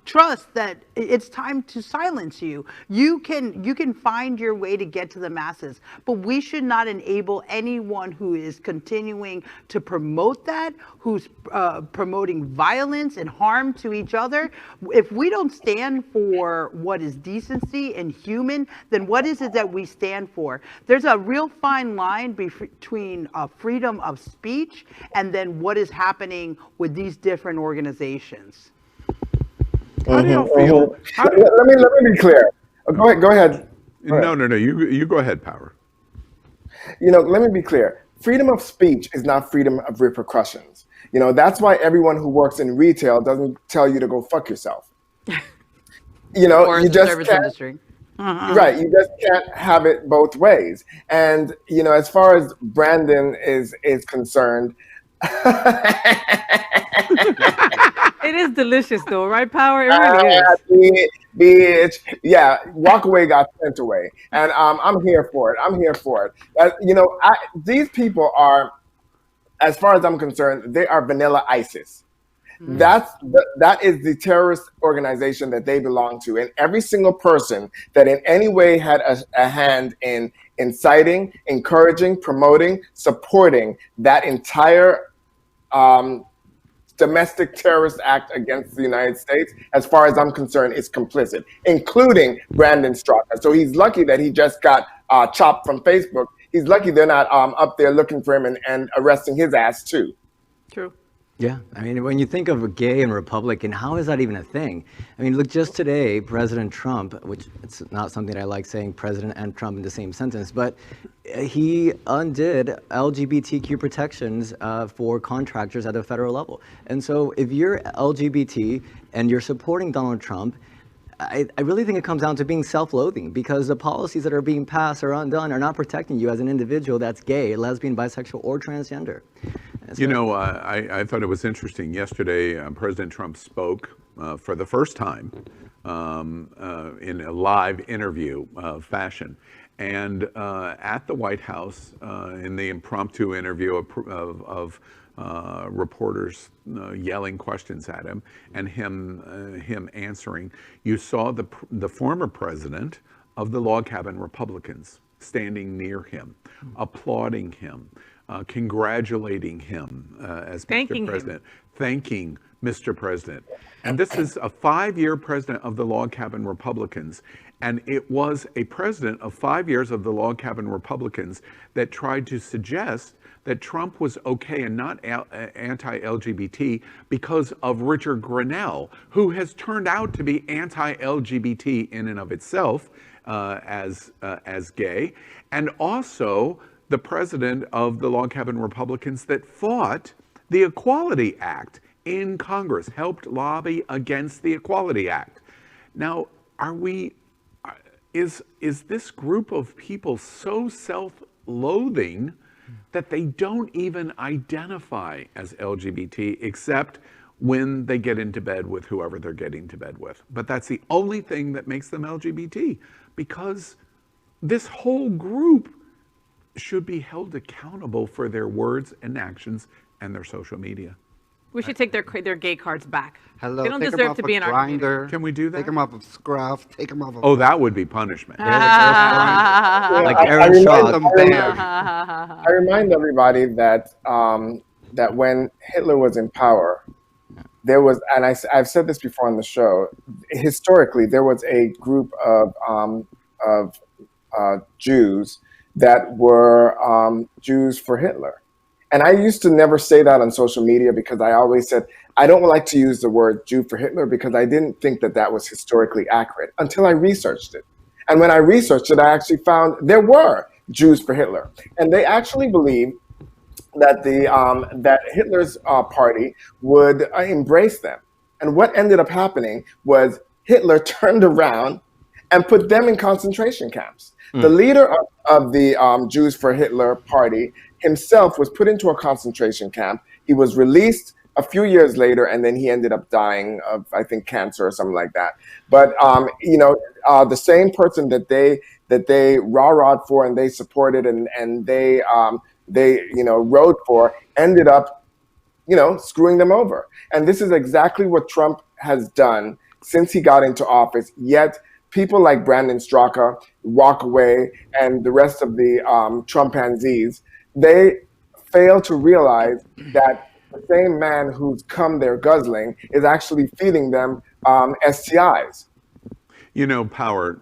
trust that it's time to silence you. You can find your way to get to the masses, but we should not enable anyone who is continuing to promote that, who's promoting violence and harm to each other. If we don't stand for what is decency and human, then what is it that we stand for? There's a real fine line between freedom of speech and then what is happening with these different organizations. How do you feel? Let me be clear. Go ahead. No. You go ahead, Power. Let me be clear. Freedom of speech is not freedom of repercussions. That's why everyone who works in retail doesn't tell you to go fuck yourself. Or you the just service can't. industry. Right, you just can't have it both ways. And as far as Brandon is concerned, it is delicious, though, right, Power? It really is. Bitch, yeah. Walk away got sent away, and I'm here for it. These people are, as far as I'm concerned, they are vanilla ISIS. That is the terrorist organization that they belong to, and every single person that in any way had a hand in inciting, encouraging, promoting, supporting that entire domestic terrorist act against the United States, as far as I'm concerned, is complicit, including Brandon Strzok. So he's lucky that he just got chopped from Facebook. He's lucky they're not up there looking for him and arresting his ass too. True. Yeah, I mean, when you think of a gay and Republican, how is that even a thing? I mean, look, just today, President Trump, which it's not something I like saying President and Trump in the same sentence, but he undid LGBTQ protections for contractors at the federal level. And so if you're LGBT and you're supporting Donald Trump, I really think it comes down to being self-loathing, because the policies that are being passed or undone are not protecting you as an individual that's gay, lesbian, bisexual, or transgender. You know, I thought it was interesting. Yesterday, President Trump spoke for the first time in a live interview fashion. And at the White House, in the impromptu interview of reporters yelling questions at him and him answering, you saw the former president of the Log Cabin Republicans standing near him, applauding him, congratulating him as Mr. President, thanking Mr. President. And this is a 5-year president of the Log Cabin Republicans. And it was a president of 5 years of the Log Cabin Republicans that tried to suggest that Trump was okay and not anti-LGBT because of Richard Grenell, who has turned out to be anti-LGBT in and of itself as gay, and also the president of the Log Cabin Republicans that fought the Equality Act in Congress, helped lobby against the Equality Act. Now, is this group of people so self-loathing that they don't even identify as LGBT except when they get into bed with whoever they're getting to bed with? But that's the only thing that makes them LGBT, because this whole group should be held accountable for their words and actions and their social media. We should take their gay cards back. Hello, they don't take deserve off to of be in our community. Grindr. Can we do that? Take them off of Scruff. Take them off of. Oh, that would be punishment. Like Aaron Shaw. I remind everybody that that when Hitler was in power, there was, and I've said this before on the show, historically there was a group of Jews that were Jews for Hitler. And I used to never say that on social media because I always said, I don't like to use the word Jew for Hitler because I didn't think that that was historically accurate until I researched it. And when I researched it, I actually found there were Jews for Hitler. And they actually believed that that Hitler's party would embrace them. And what ended up happening was Hitler turned around and put them in concentration camps. The leader of the Jews for Hitler party himself was put into a concentration camp. He was released a few years later, and then he ended up dying of, I think, cancer or something like that. But the same person that they rah-rahed for and they supported and they rode for ended up screwing them over. And this is exactly what Trump has done since he got into office. Yet people like Brandon Straka, Rockaway, and the rest of the Trumpanzees, they fail to realize that the same man who's come there guzzling is actually feeding them STIs. You know, Power,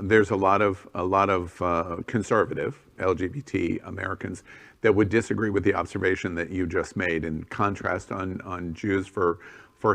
there's a lot of conservative LGBT Americans that would disagree with the observation that you just made in contrast on Jews for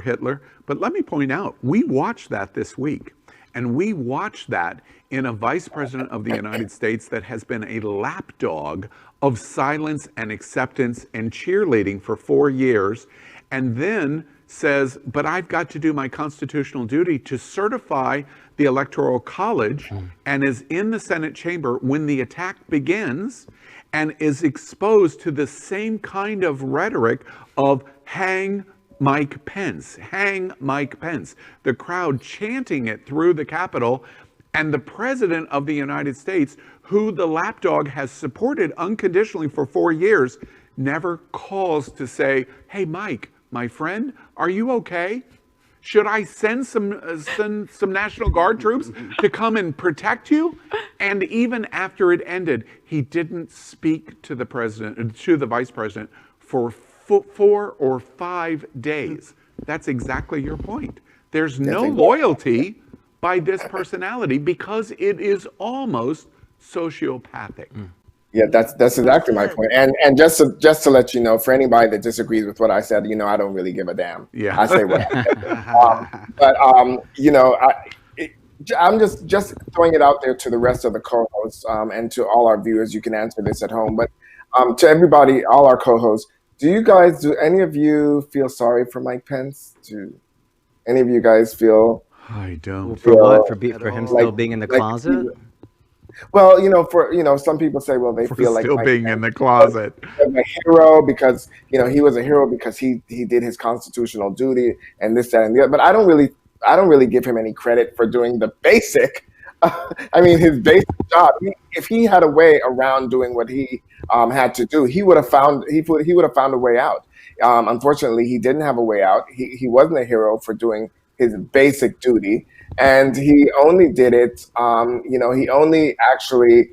Hitler. But let me point out, we watched that this week. And we watched that in a vice president of the United States that has been a lapdog of silence and acceptance and cheerleading for 4 years, and then says, but I've got to do my constitutional duty to certify the Electoral College, and is in the Senate chamber when the attack begins and is exposed to the same kind of rhetoric of hang Mike Pence, hang Mike Pence. The crowd chanting it through the Capitol, and the president of the United States, who the lapdog has supported unconditionally for 4 years, never calls to say, hey, Mike, my friend, are you okay? Should I send some National Guard troops to come and protect you? And even after it ended, he didn't speak to the president, to the vice president, for 4 or 5 days. That's exactly your point. There's no loyalty by this personality because it is almost sociopathic. Yeah, that's exactly my point. And just to let you know, for anybody that disagrees with what I said, I don't really give a damn. Yeah. I say what I said. But I'm just throwing it out there to the rest of the co-hosts and to all our viewers. You can answer this at home, but to everybody, all our co-hosts, do any of you feel sorry for Mike Pence? Do any of you guys feel? I don't. For what? For him still being in the closet? Well, some people say, well, they feel like still Mike being Pence in the closet. was a hero because he was a hero because he did his constitutional duty and this, that, and the other. But I don't really give him any credit for doing the basic. His basic job. If he had a way around doing what he had to do, he would have found a way out. Unfortunately, he didn't have a way out. He wasn't a hero for doing his basic duty, and he only did it. He only actually,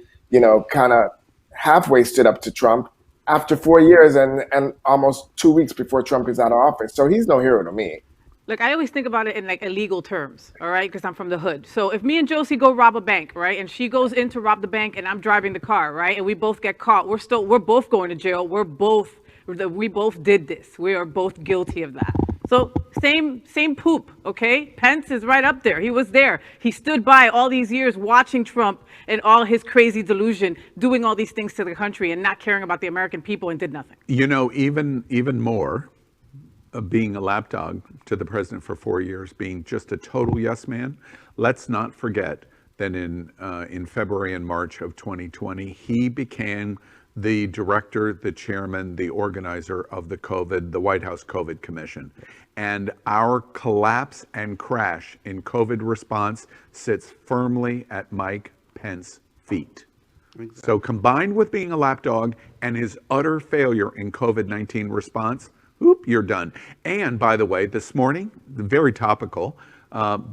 kind of halfway stood up to Trump after 4 years and almost 2 weeks before Trump is out of office. So he's no hero to me. Look, I always think about it in like illegal terms, all right? Because I'm from the hood. So if me and Josie go rob a bank, right, and she goes in to rob the bank, and I'm driving the car, right, and we both get caught, we're both going to jail. We both did this. We are both guilty of that. So same poop, okay? Pence is right up there. He was there. He stood by all these years watching Trump and all his crazy delusion, doing all these things to the country and not caring about the American people, and did nothing. Even more. Being a lapdog to the president for 4 years, being just a total yes man. Let's not forget that in February and March of 2020, he became the director, the chairman, the organizer of the White House COVID Commission. And our collapse and crash in COVID response sits firmly at Mike Pence's feet. Exactly. So combined with being a lapdog and his utter failure in COVID-19 response, you're done. And by the way, this morning, very topical,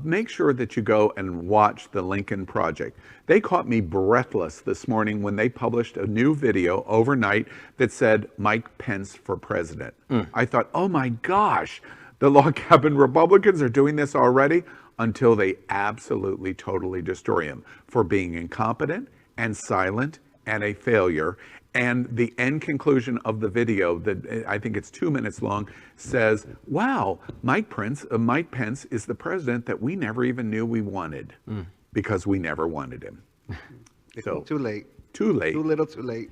make sure that you go and watch the Lincoln Project. They caught me breathless this morning when they published a new video overnight that said Mike Pence for president. I thought, oh my gosh, the log cabin Republicans are doing this already, until they absolutely, totally destroy him for being incompetent and silent and a failure. And the end conclusion of the video, that I think it's 2 minutes long, says, wow, Mike Pence is the president that we never even knew we wanted because we never wanted him. So too late. Too late. Too little, too late.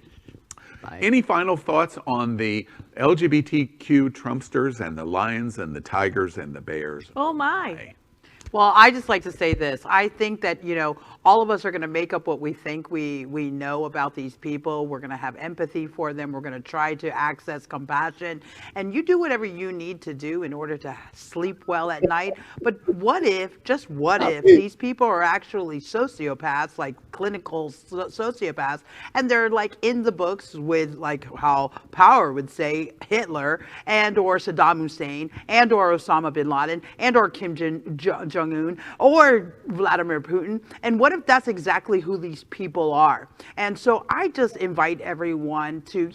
Bye. Any final thoughts on the LGBTQ Trumpsters and the lions and the tigers and the bears? Oh my. Well, I just like to say this. I think that, all of us are going to make up what we think we know about these people. We're going to have empathy for them. We're going to try to access compassion. And you do whatever you need to do in order to sleep well at night. But what if, just what if, these people are actually sociopaths, like clinical sociopaths, and they're like in the books with like how Power would say Hitler and or Saddam Hussein and or Osama bin Laden and or Kim Jong-un or Vladimir Putin. And what if that's exactly who these people are? And so I just invite everyone to,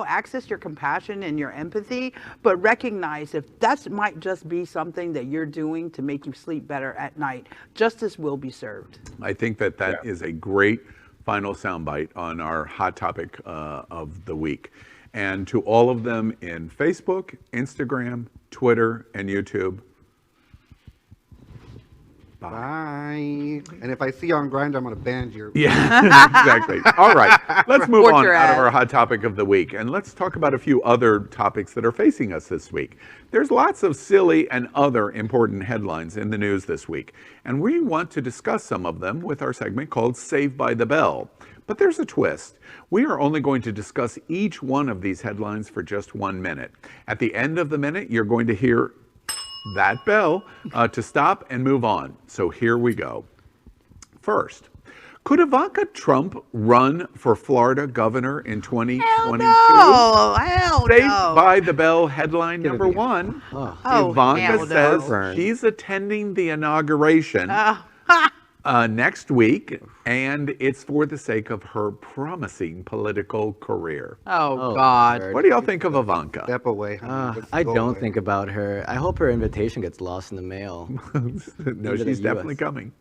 access your compassion and your empathy, but recognize if that might just be something that you're doing to make you sleep better at night, justice will be served. I think that is a great final soundbite on our hot topic of the week. And to all of them in Facebook, Instagram, Twitter, and YouTube, bye. And if I see you on Grindr, I'm going to ban you. Yeah, exactly. All right, let's move on out of our hot topic of the week. And let's talk about a few other topics that are facing us this week. There's lots of silly and other important headlines in the news this week. And we want to discuss some of them with our segment called Saved by the Bell. But there's a twist. We are only going to discuss each one of these headlines for just 1 minute. At the end of the minute, you're going to hear that bell to stop and move on. So here we go. First, could Ivanka Trump run for Florida governor in 2022? Hell no. Saved by the Bell headline number one. Ivanka says she's attending the inauguration next week, and it's for the sake of her promising political career. Oh God. What do y'all think of Ivanka? Step away. I don't think about her. I hope her invitation gets lost in the mail. No, she's definitely coming.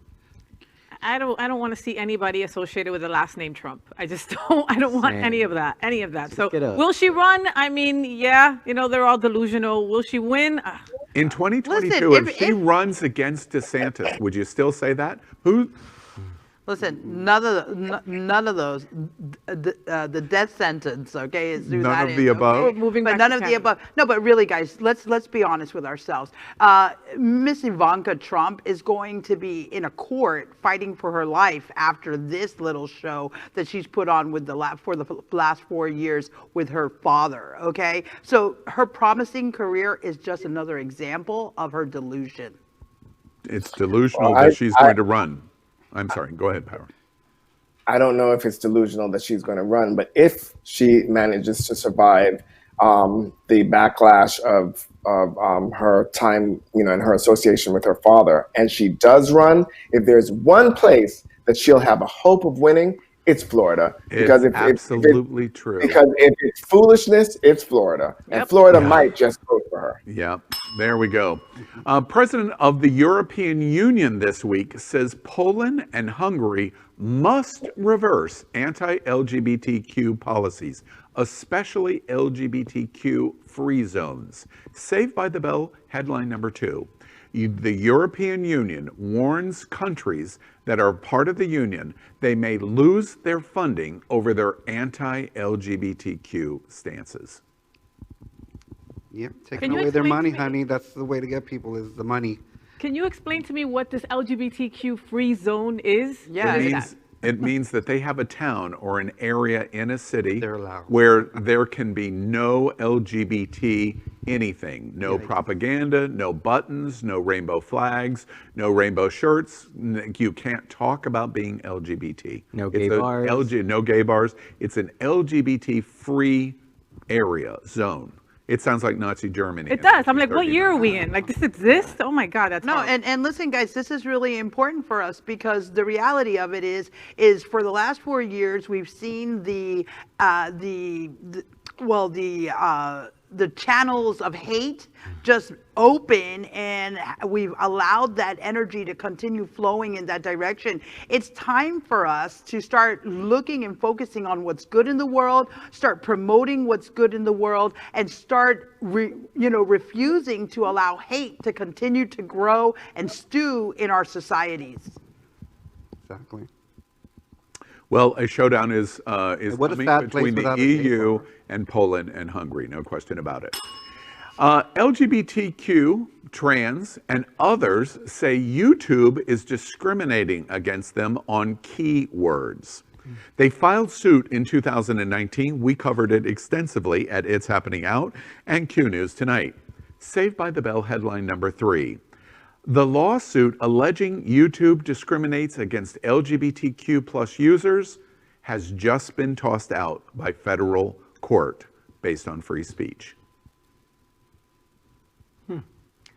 I don't want to see anybody associated with the last name Trump. I just don't. I don't want Same. any of that. So get up. will she run? I mean, yeah, they're all delusional. Will she win? In 2022, Listen, if she runs against DeSantis, would you still say that? Listen, none of those. The death sentence, okay, is through None that of end, the above? okay? We're moving but back none to of the Canada. above. No, but really, guys, let's be honest with ourselves. Miss Ivanka Trump is going to be in a court fighting for her life after this little show that she's put on with for the last 4 years with her father. Okay, so her promising career is just another example of her delusion. It's delusional Well, that she's going to run. I'm sorry. Go ahead, Power. I don't know if it's delusional that she's going to run, but if she manages to survive the backlash of her time, and her association with her father, and she does run, if there's one place that she'll have a hope of winning, it's Florida. It's absolutely true. Because if it's foolishness, it's Florida. And Florida might just vote for her. Yeah, there we go. President of the European Union this week says Poland and Hungary must reverse anti-LGBTQ policies, especially LGBTQ free zones. Saved by the Bell, headline number 2. The European Union warns countries that are part of the Union they may lose their funding over their anti-LGBTQ stances. Yeah, taking away their money, honey. That's the way to get people, is the money. Can you explain to me what this LGBTQ free zone is? Yeah, It means that they have a town or an area in a city They're allowed. where there can be no LGBT anything, no propaganda, no buttons, no rainbow flags, no rainbow shirts. You can't talk about being LGBT. No gay bars. No gay bars. It's an LGBT free area zone. It sounds like Nazi Germany. It does. I'm like, what year are we in? Like, this exists? Oh my God, that's No, horrible. and listen, guys, this is really important for us because the reality of it is for the last 4 years we've seen the channels of hate just open, and we've allowed that energy to continue flowing in that direction. It's time for us to start looking and focusing on what's good in the world, start promoting what's good in the world, and start refusing to allow hate to continue to grow and stew in our societies. Exactly. Well, a showdown is What a coming sad place between the without a gay EU bar. and Poland and Hungary, no question about it. LGBTQ, trans, and others say YouTube is discriminating against them on keywords. They filed suit in 2019. We covered it extensively at It's Happening Out and Q News Tonight. Saved by the Bell, headline number 3. The lawsuit alleging YouTube discriminates against LGBTQ plus users has just been tossed out by federal court based on free speech.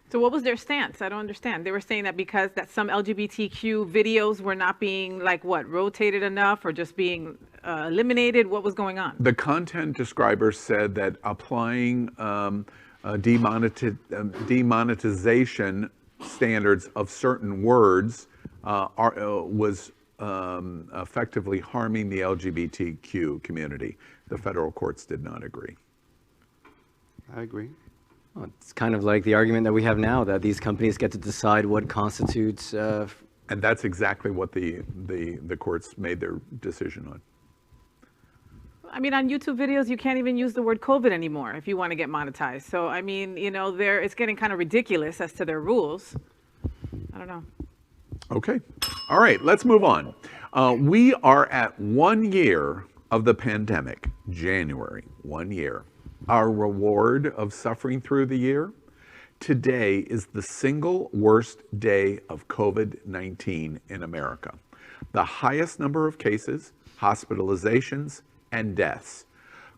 So what was their stance? I don't understand. They were saying that because that some LGBTQ videos were not being rotated enough or just being eliminated. What was going on? The content describer said that applying demonetization standards of certain words was effectively harming the LGBTQ community. The federal courts did not agree. I agree. Well, it's kind of like the argument that we have now, that these companies get to decide what constitutes. And that's exactly what the courts made their decision on. I mean, on YouTube videos, you can't even use the word COVID anymore if you want to get monetized. So, I mean, it's getting kind of ridiculous as to their rules. I don't know. Okay. All right, let's move on. We are at 1 year of the pandemic, January, 1 year. Our reward of suffering through the year? Today is the single worst day of COVID-19 in America. The highest number of cases, hospitalizations, and deaths.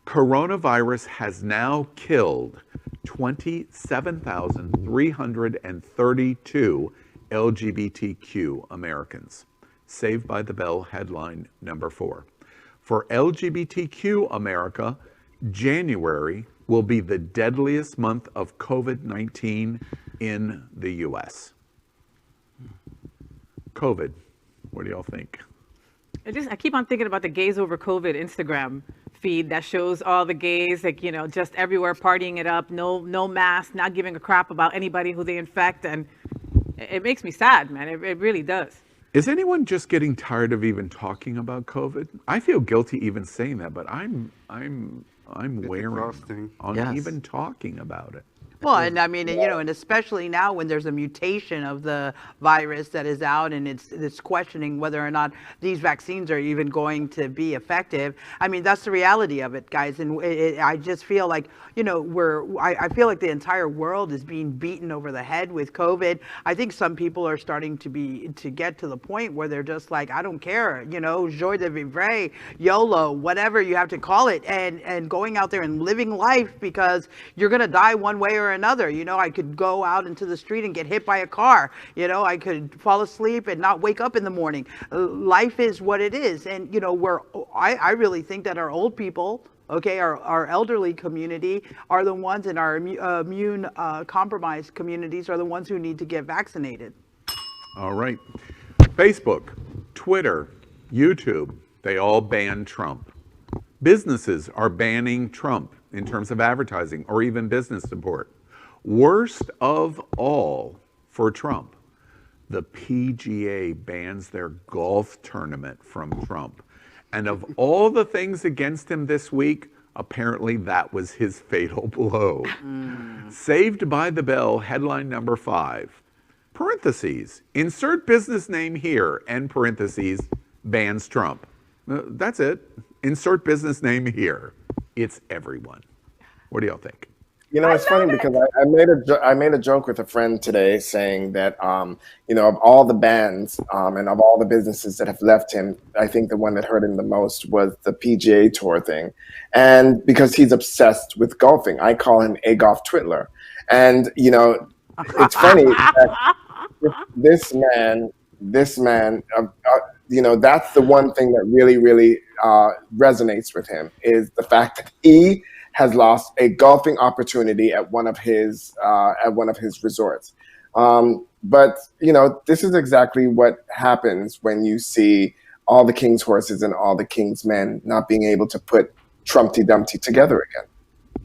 Coronavirus has now killed 27,332 LGBTQ Americans. Saved by the Bell, headline number 4. For LGBTQ America, January will be the deadliest month of COVID-19 in the U.S. COVID. What do y'all think? I keep on thinking about the Gays Over COVID Instagram feed that shows all the gays, like, just everywhere partying it up, no mask, not giving a crap about anybody who they infect. And it makes me sad, man. It really does. Is anyone just getting tired of even talking about COVID? I feel guilty even saying that, but I'm wearing on even talking about it. Well, and I mean, and especially now when there's a mutation of the virus that is out, and it's questioning whether or not these vaccines are even going to be effective. I mean, that's the reality of it, guys. And I just feel like, I feel like the entire world is being beaten over the head with COVID. I think some people are starting to get to the point where they're just like, I don't care, joie de vivre, YOLO, whatever you have to call it, and going out there and living life, because you're going to die one way or another. I could go out into the street and get hit by a car. I could fall asleep and not wake up in the morning. Life is what it is. And, I really think that our old people, our elderly community are the ones, in our immune compromised communities are the ones who need to get vaccinated. All right. Facebook, Twitter, YouTube, they all ban Trump. Businesses are banning Trump in terms of advertising or even business support. Worst of all for Trump, the PGA bans their golf tournament from Trump. And of all the things against him this week, apparently that was his fatal blow. Saved by the Bell, headline number 5. Parentheses, insert business name here, end parentheses, bans Trump. That's it. Insert business name here. It's everyone. What do y'all think? It's funny because I made a joke with a friend today saying that of all the bans and of all the businesses that have left him, I think the one that hurt him the most was the PGA Tour thing, and because he's obsessed with golfing, I call him a golf twiddler, and it's funny that this man, that's the one thing that really resonates with him, is the fact that he has lost a golfing opportunity at one of his resorts. But this is exactly what happens when you see all the king's horses and all the king's men not being able to put Trumpty Dumpty together again.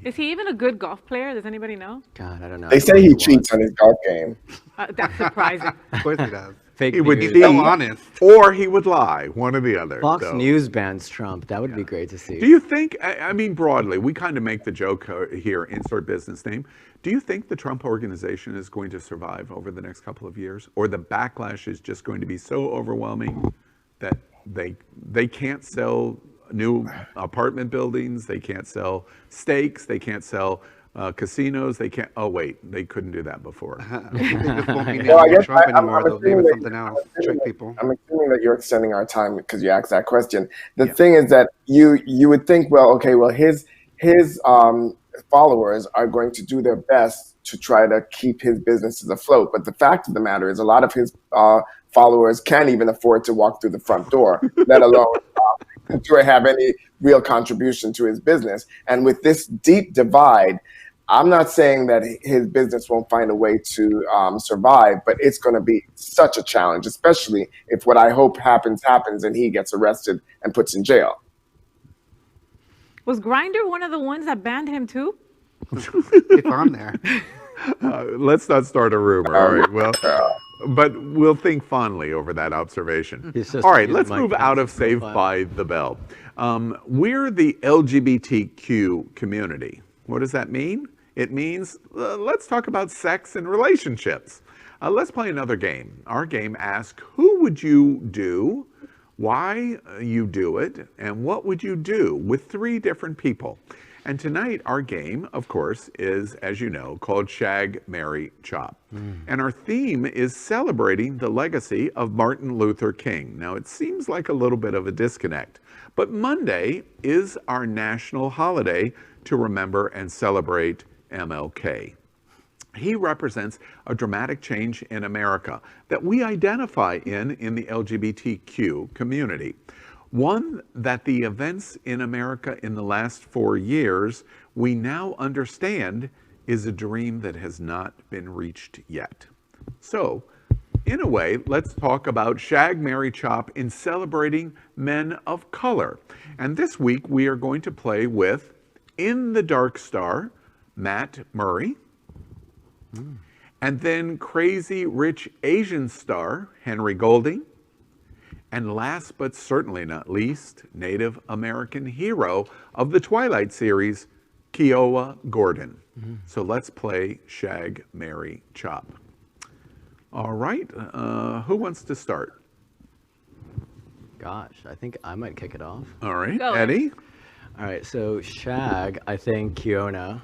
Is he even a good golf player? Does anybody know? God, I don't know. They say he cheats on his golf game. That's surprising. Of course he does. Fake He would news. cheat, so honest. or he would lie, one or the other. Fox So, News bans Trump. That would be great to see. do you think, I mean, broadly, we kind of make the joke here, insert business name. Do you think the Trump organization is going to survive over the next couple of years? Or the backlash is just going to be so overwhelming that they can't sell new apartment buildings, they can't sell steaks, they can't sell casinos, they can't, oh wait, they couldn't do that before. Well, I guess Trump I'm anymore. They'll name assuming it that- something else. Trick people. I'm assuming that you're extending our time because you asked that question. The thing is that you would think, his followers are going to do their best to try to keep his businesses afloat. But the fact of the matter is, a lot of his followers can't even afford to walk through the front door, let alone to have any real contribution to his business. And with this deep divide, I'm not saying that his business won't find a way to survive, but it's going to be such a challenge, especially if what I hope happens and he gets arrested and puts in jail. Was Grindr one of the ones that banned him too? It's on there. Let's not start a rumor. All right. Well, but we'll think fondly over that observation. All right. Let's move out of Saved by the Bell. We're the LGBTQ community. What does that mean? It means let's talk about sex and relationships. Let's play another game. Our game asks, who would you do, why you do it, and what would you do, with 3 different people. And tonight, our game, of course, is, as you know, called Shag, Marry, Chop. And our theme is celebrating the legacy of Martin Luther King. Now, it seems like a little bit of a disconnect, but Monday is our national holiday to remember and celebrate MLK. He represents a dramatic change in America that we identify in the LGBTQ community. One that the events in America in the last 4 years, we now understand is a dream that has not been reached yet. So, in a way, let's talk about Shag, Marry, Chop in celebrating men of color. And this week we are going to play with In the Dark Star, Matt Murray, and then Crazy Rich Asian Star, Henry Golding, and last but certainly not least, Native American hero of the Twilight series, Kiowa Gordon. So let's play Shag, Marry, Chop. All right, who wants to start? Gosh, I think I might kick it off. All right, Go. Eddie? All right, so Shag, I think Kiona,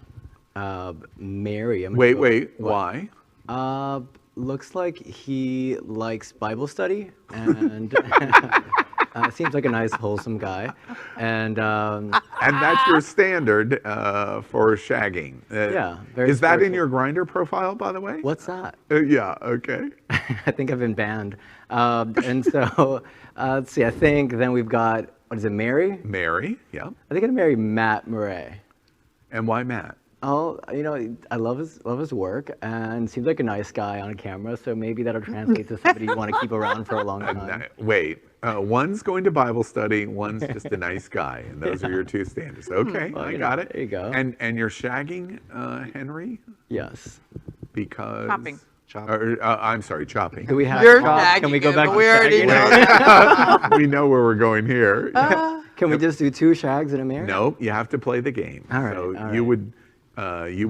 Mary. Wait, why? Looks like he likes Bible study and seems like a nice, wholesome guy. And that's your standard for shagging. Yeah, very Is that in spiritual. your Grindr profile, by the way? What's that? Yeah, okay. I think I've been banned. And so, let's see, I think then we've got, what is it, Mary? Mary, yeah. I think I'm gonna marry Matt Murray. And why Matt? Oh, you know, I love his work and seems like a nice guy on camera, so maybe that'll translate to somebody you want to keep around for a long time. Wait, one's going to Bible study, one's just a nice guy, and those are your two standards. Okay, Well, I you got know, it. there you go. And you're shagging Henry Yes. because Chopping. I'm sorry, chopping. Do we have You're chop? Can we go shagging back him, to we already shagging? know that. We know where we're going here. Can we just do 2 Shags and a Mary? No, you have to play the game. All right, So all you right. you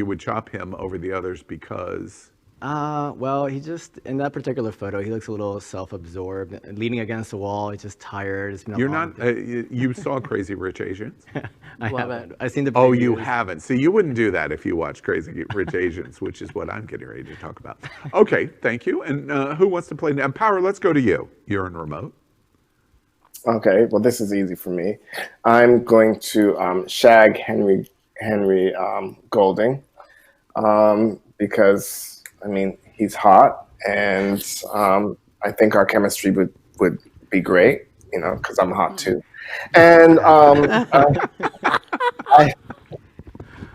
would chop him over the others because. Well, he just, in that particular photo, he looks a little self-absorbed, leaning against the wall. He's just tired. It's been a You're long not. You saw Crazy Rich Asians. I Love haven't. it. I've seen the Oh, you previews. haven't. See, you wouldn't do that if you watched Crazy Rich Asians, which is what I'm getting ready to talk about. Okay, thank you. And who wants to play now? Power, let's go to you. You're in remote. Okay, well, this is easy for me. I'm going to shag Henry Golding because, I mean, he's hot, and I think our chemistry would be great, you know, because I'm hot too. And I'm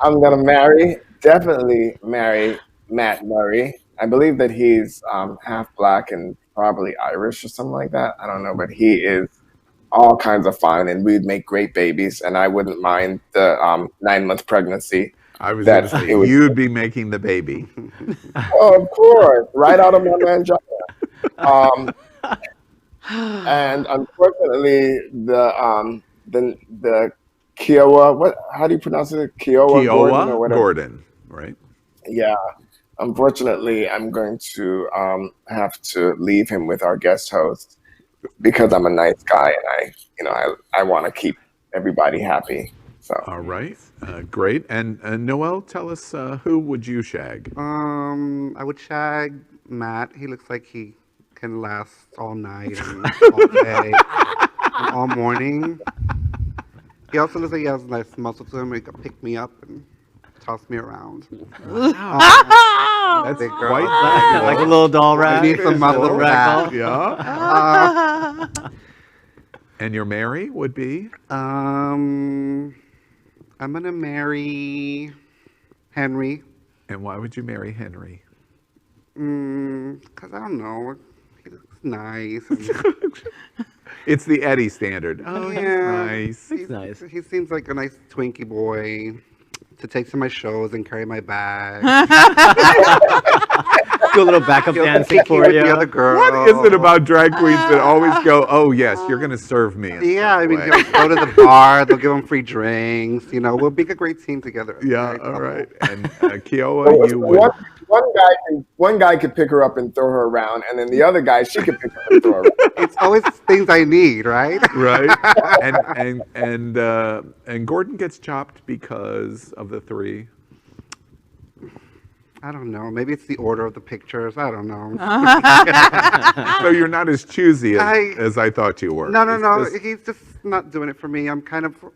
going to definitely marry Matt Murray. I believe that he's half black and probably Irish or something like that. I don't know, but he is all kinds of fun, and we'd make great babies, and I wouldn't mind the 9-month pregnancy. I was going to say, you'd be making the baby. Oh, of course, right out of my mangina. And unfortunately, the Kiowa, how do you pronounce it? Kiowa Gordon or whatever? Gordon, right? Yeah. Unfortunately, I'm going to have to leave him with our guest host because I'm a nice guy and I want to keep everybody happy. So. All right, great. And Noel, tell us who would you shag? I would shag Matt. He looks like he can last all night and all day and all morning. He also looks like he has nice muscle to him. He can pick me up and toss me around. That's big quite Yeah, like a little doll rag. I need some muscle Little rag. Yeah. And your Mary would be? I'm gonna marry Henry. And why would you marry Henry? Cause I don't know. He looks nice. And It's the Eddie standard. Oh, yeah, nice. It's nice. He seems like a nice Twinkie boy to take to my shows and carry my bag. Do a little backup dancing Picky for with you. the other girl. What is it about drag queens that always go, oh, yes, you're going to serve me? in Yeah, some I mean, way." they'll go to the bar, they'll give them free drinks. You know, we'll be a great team together. Yeah, Great all couple. right. And Kiowa, you would. One guy could pick her up and throw her around, and then the other guy, she could pick her up and throw her around. It's always things I need, right? Right. And Gordon gets chopped because of the 3. I don't know. Maybe it's the order of the pictures. I don't know. So you're not as choosy as I thought you were. No. It's just- He's just not doing it for me.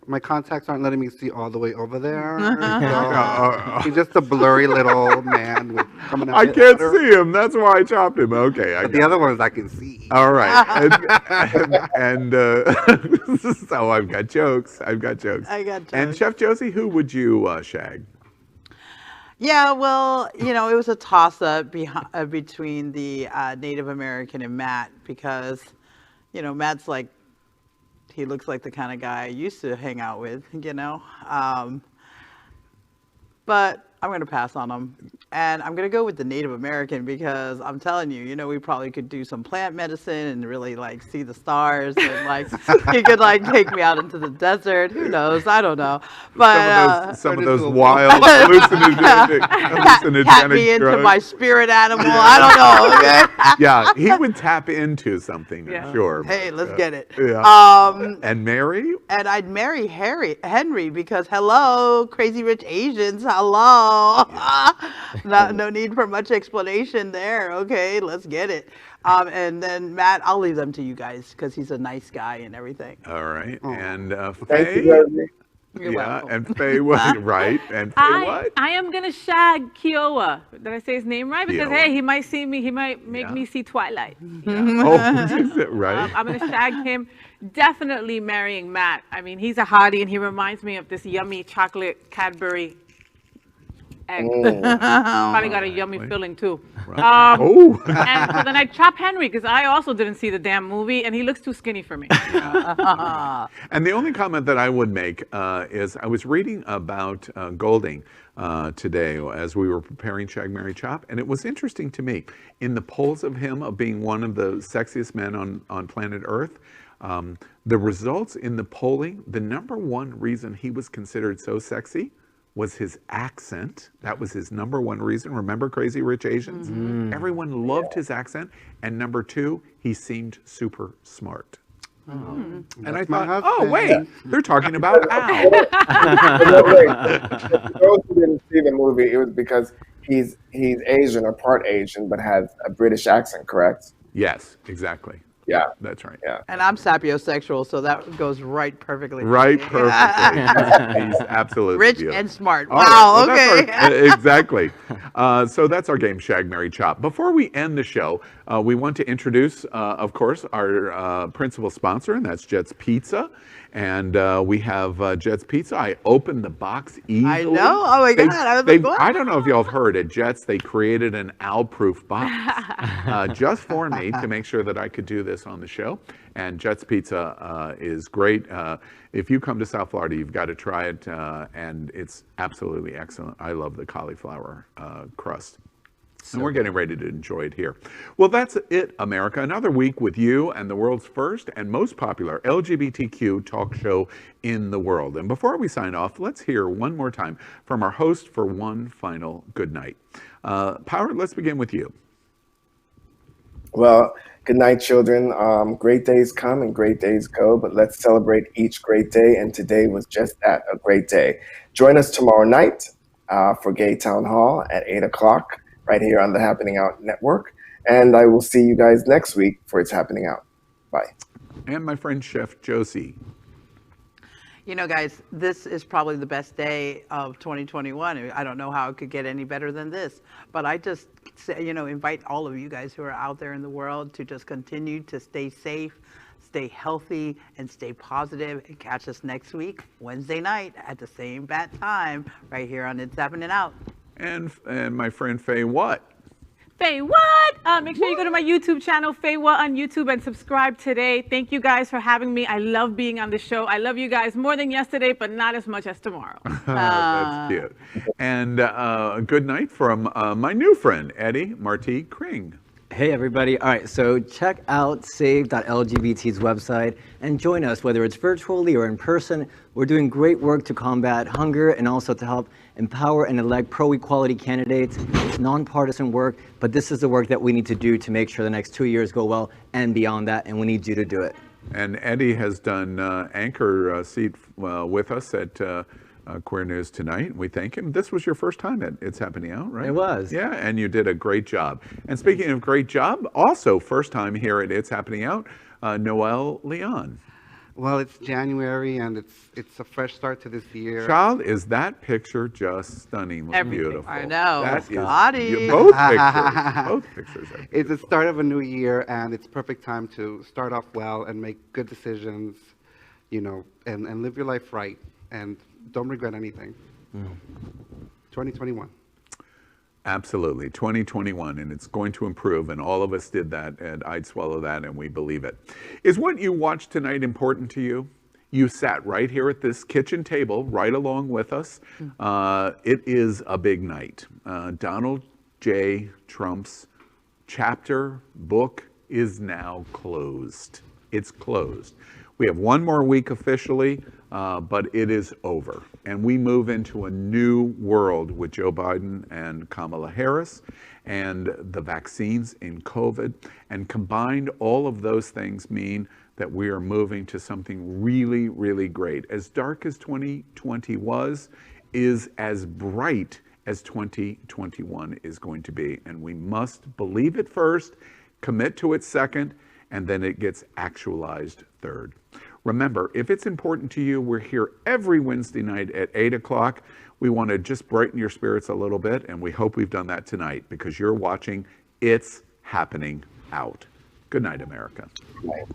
My contacts aren't letting me see all the way over there. So he's just a blurry little man with coming out. I can't see him. That's why I chopped him. Okay. But the other ones I can see. All right. And so I've got jokes. I got And jokes. Chef Josie, who would you shag? Yeah, well, it was a toss-up between the Native American and Matt because, Matt's like, he looks like the kind of guy I used to hang out with, But I'm going to pass on him. And I'm going to go with the Native American because I'm telling you, we probably could do some plant medicine and really see the stars. And he could take me out into the desert. Who knows? I don't know. But some of those wild hallucinogenic tap me into drugs. my spirit animal. I don't know. Okay? Yeah, he would tap into something, I'm sure. Hey, let's get it. Yeah. And Mary? And I'd marry Henry because hello, crazy rich Asians. Hello. No need for much explanation there. Okay, let's get it. And then Matt, I'll leave them to you guys because he's a nice guy and everything. All right. And Thank Faye? you, You're welcome. And Faye what? Right. And Faye what? I am gonna shag Kiowa. Did I say his name right? Because Kiowa. hey, he might see me. He might make me see Twilight. Right. I'm gonna shag him. Definitely marrying Matt. I mean, he's a hottie, and he reminds me of this yummy chocolate Cadbury egg. Probably got a yummy filling too. Right. And so then I chop Henry because I also didn't see the damn movie, and he looks too skinny for me. And the only comment that I would make is I was reading about Golding today as we were preparing Shag, Marry, Chop, and it was interesting to me. In the polls of him of being one of the sexiest men on planet Earth, the results in the polling, the number one reason he was considered so sexy was his accent. That was his number one reason. Remember Crazy Rich Asians? Everyone loved his accent. And number two, he seemed super smart. And I thought, oh, wait, they're talking about Al. For those who didn't see the movie, it was because he's Asian or part Asian, but has a British accent, correct? Yes, exactly. Yeah. That's right. Yeah. And I'm sapiosexual, so that goes right perfectly. Right, perfectly. He's absolutely rich beautiful. and smart. All Wow, right, well, okay. exactly. So that's our game, Shag, Marry, Chop. Before we end the show, we want to introduce, of course, our principal sponsor, and that's Jet's Pizza. And we have Jet's Pizza. I opened the box easily. I know. Oh my God. I was like, what? I don't know if y'all have heard at Jet's, they created an owl-proof box just for me to make sure that I could do this on the show. And Jet's Pizza is great. If you come to South Florida, you've got to try it. And it's absolutely excellent. I love the cauliflower crust. And we're getting ready to enjoy it here. Well, that's it, America. Another week with you and the world's first and most popular LGBTQ talk show in the world. And before we sign off, let's hear one more time from our host for one final good night. Power, let's begin with you. Well, good night, children. Great days come and great days go, but let's celebrate each great day. And today was just that, a great day. Join us tomorrow night for Gay Town Hall at 8 o'clock. Right here on the Happening Out Network. And I will see you guys next week for It's Happening Out. Bye. And my friend Chef Josie. Guys, this is probably the best day of 2021. I don't know how it could get any better than this. But I just, invite all of you guys who are out there in the world to just continue to stay safe, stay healthy, and stay positive. And catch us next week, Wednesday night at the same bat time, right here on It's Happening Out. And my friend Faye What? Faye What? Make sure you go to my YouTube channel, Faye What on YouTube, and subscribe today. Thank you guys for having me. I love being on the show. I love you guys more than yesterday, but not as much as tomorrow. That's cute. And good night from my new friend, Eddie Marti Kring. Hey everybody. All right, so check out save.lgbt's website and join us, whether it's virtually or in person. We're doing great work to combat hunger and also to help empower and elect pro-equality candidates. It's nonpartisan work, but this is the work that we need to do to make sure the next 2 years go well and beyond that, and we need you to do it. And Eddie has done anchor seat with us at Queer News Tonight. We thank him. This was your first time at It's Happening Out, right? It was. Yeah, and you did a great job. And speaking of great job, also first time here at It's Happening Out, Noel Leon. Well, it's January, and it's a fresh start to this year. Child, is that picture just stunningly beautiful? I know. That is Hottie. both pictures. Are It's the start of a new year, and it's perfect time to start off well and make good decisions, and live your life right, and don't regret anything. 2021. Absolutely. 2021, and it's going to improve, and all of us did that, and I'd swallow that, and we believe it. Is what you watched tonight important to you? You sat right here at this kitchen table, right along with us. It is a big night. Donald J. Trump's chapter book is now closed. It's closed. We have one more week officially, but it is over. And we move into a new world with Joe Biden and Kamala Harris and the vaccines in COVID. And combined, all of those things mean that we are moving to something really, really great. As dark as 2020 was, is as bright as 2021 is going to be. And we must believe it first, commit to it second, and then it gets actualized third. Remember, if it's important to you, we're here every Wednesday night at 8 o'clock. We want to just brighten your spirits a little bit, and we hope we've done that tonight because you're watching It's Happening Out. Good night, America. Right.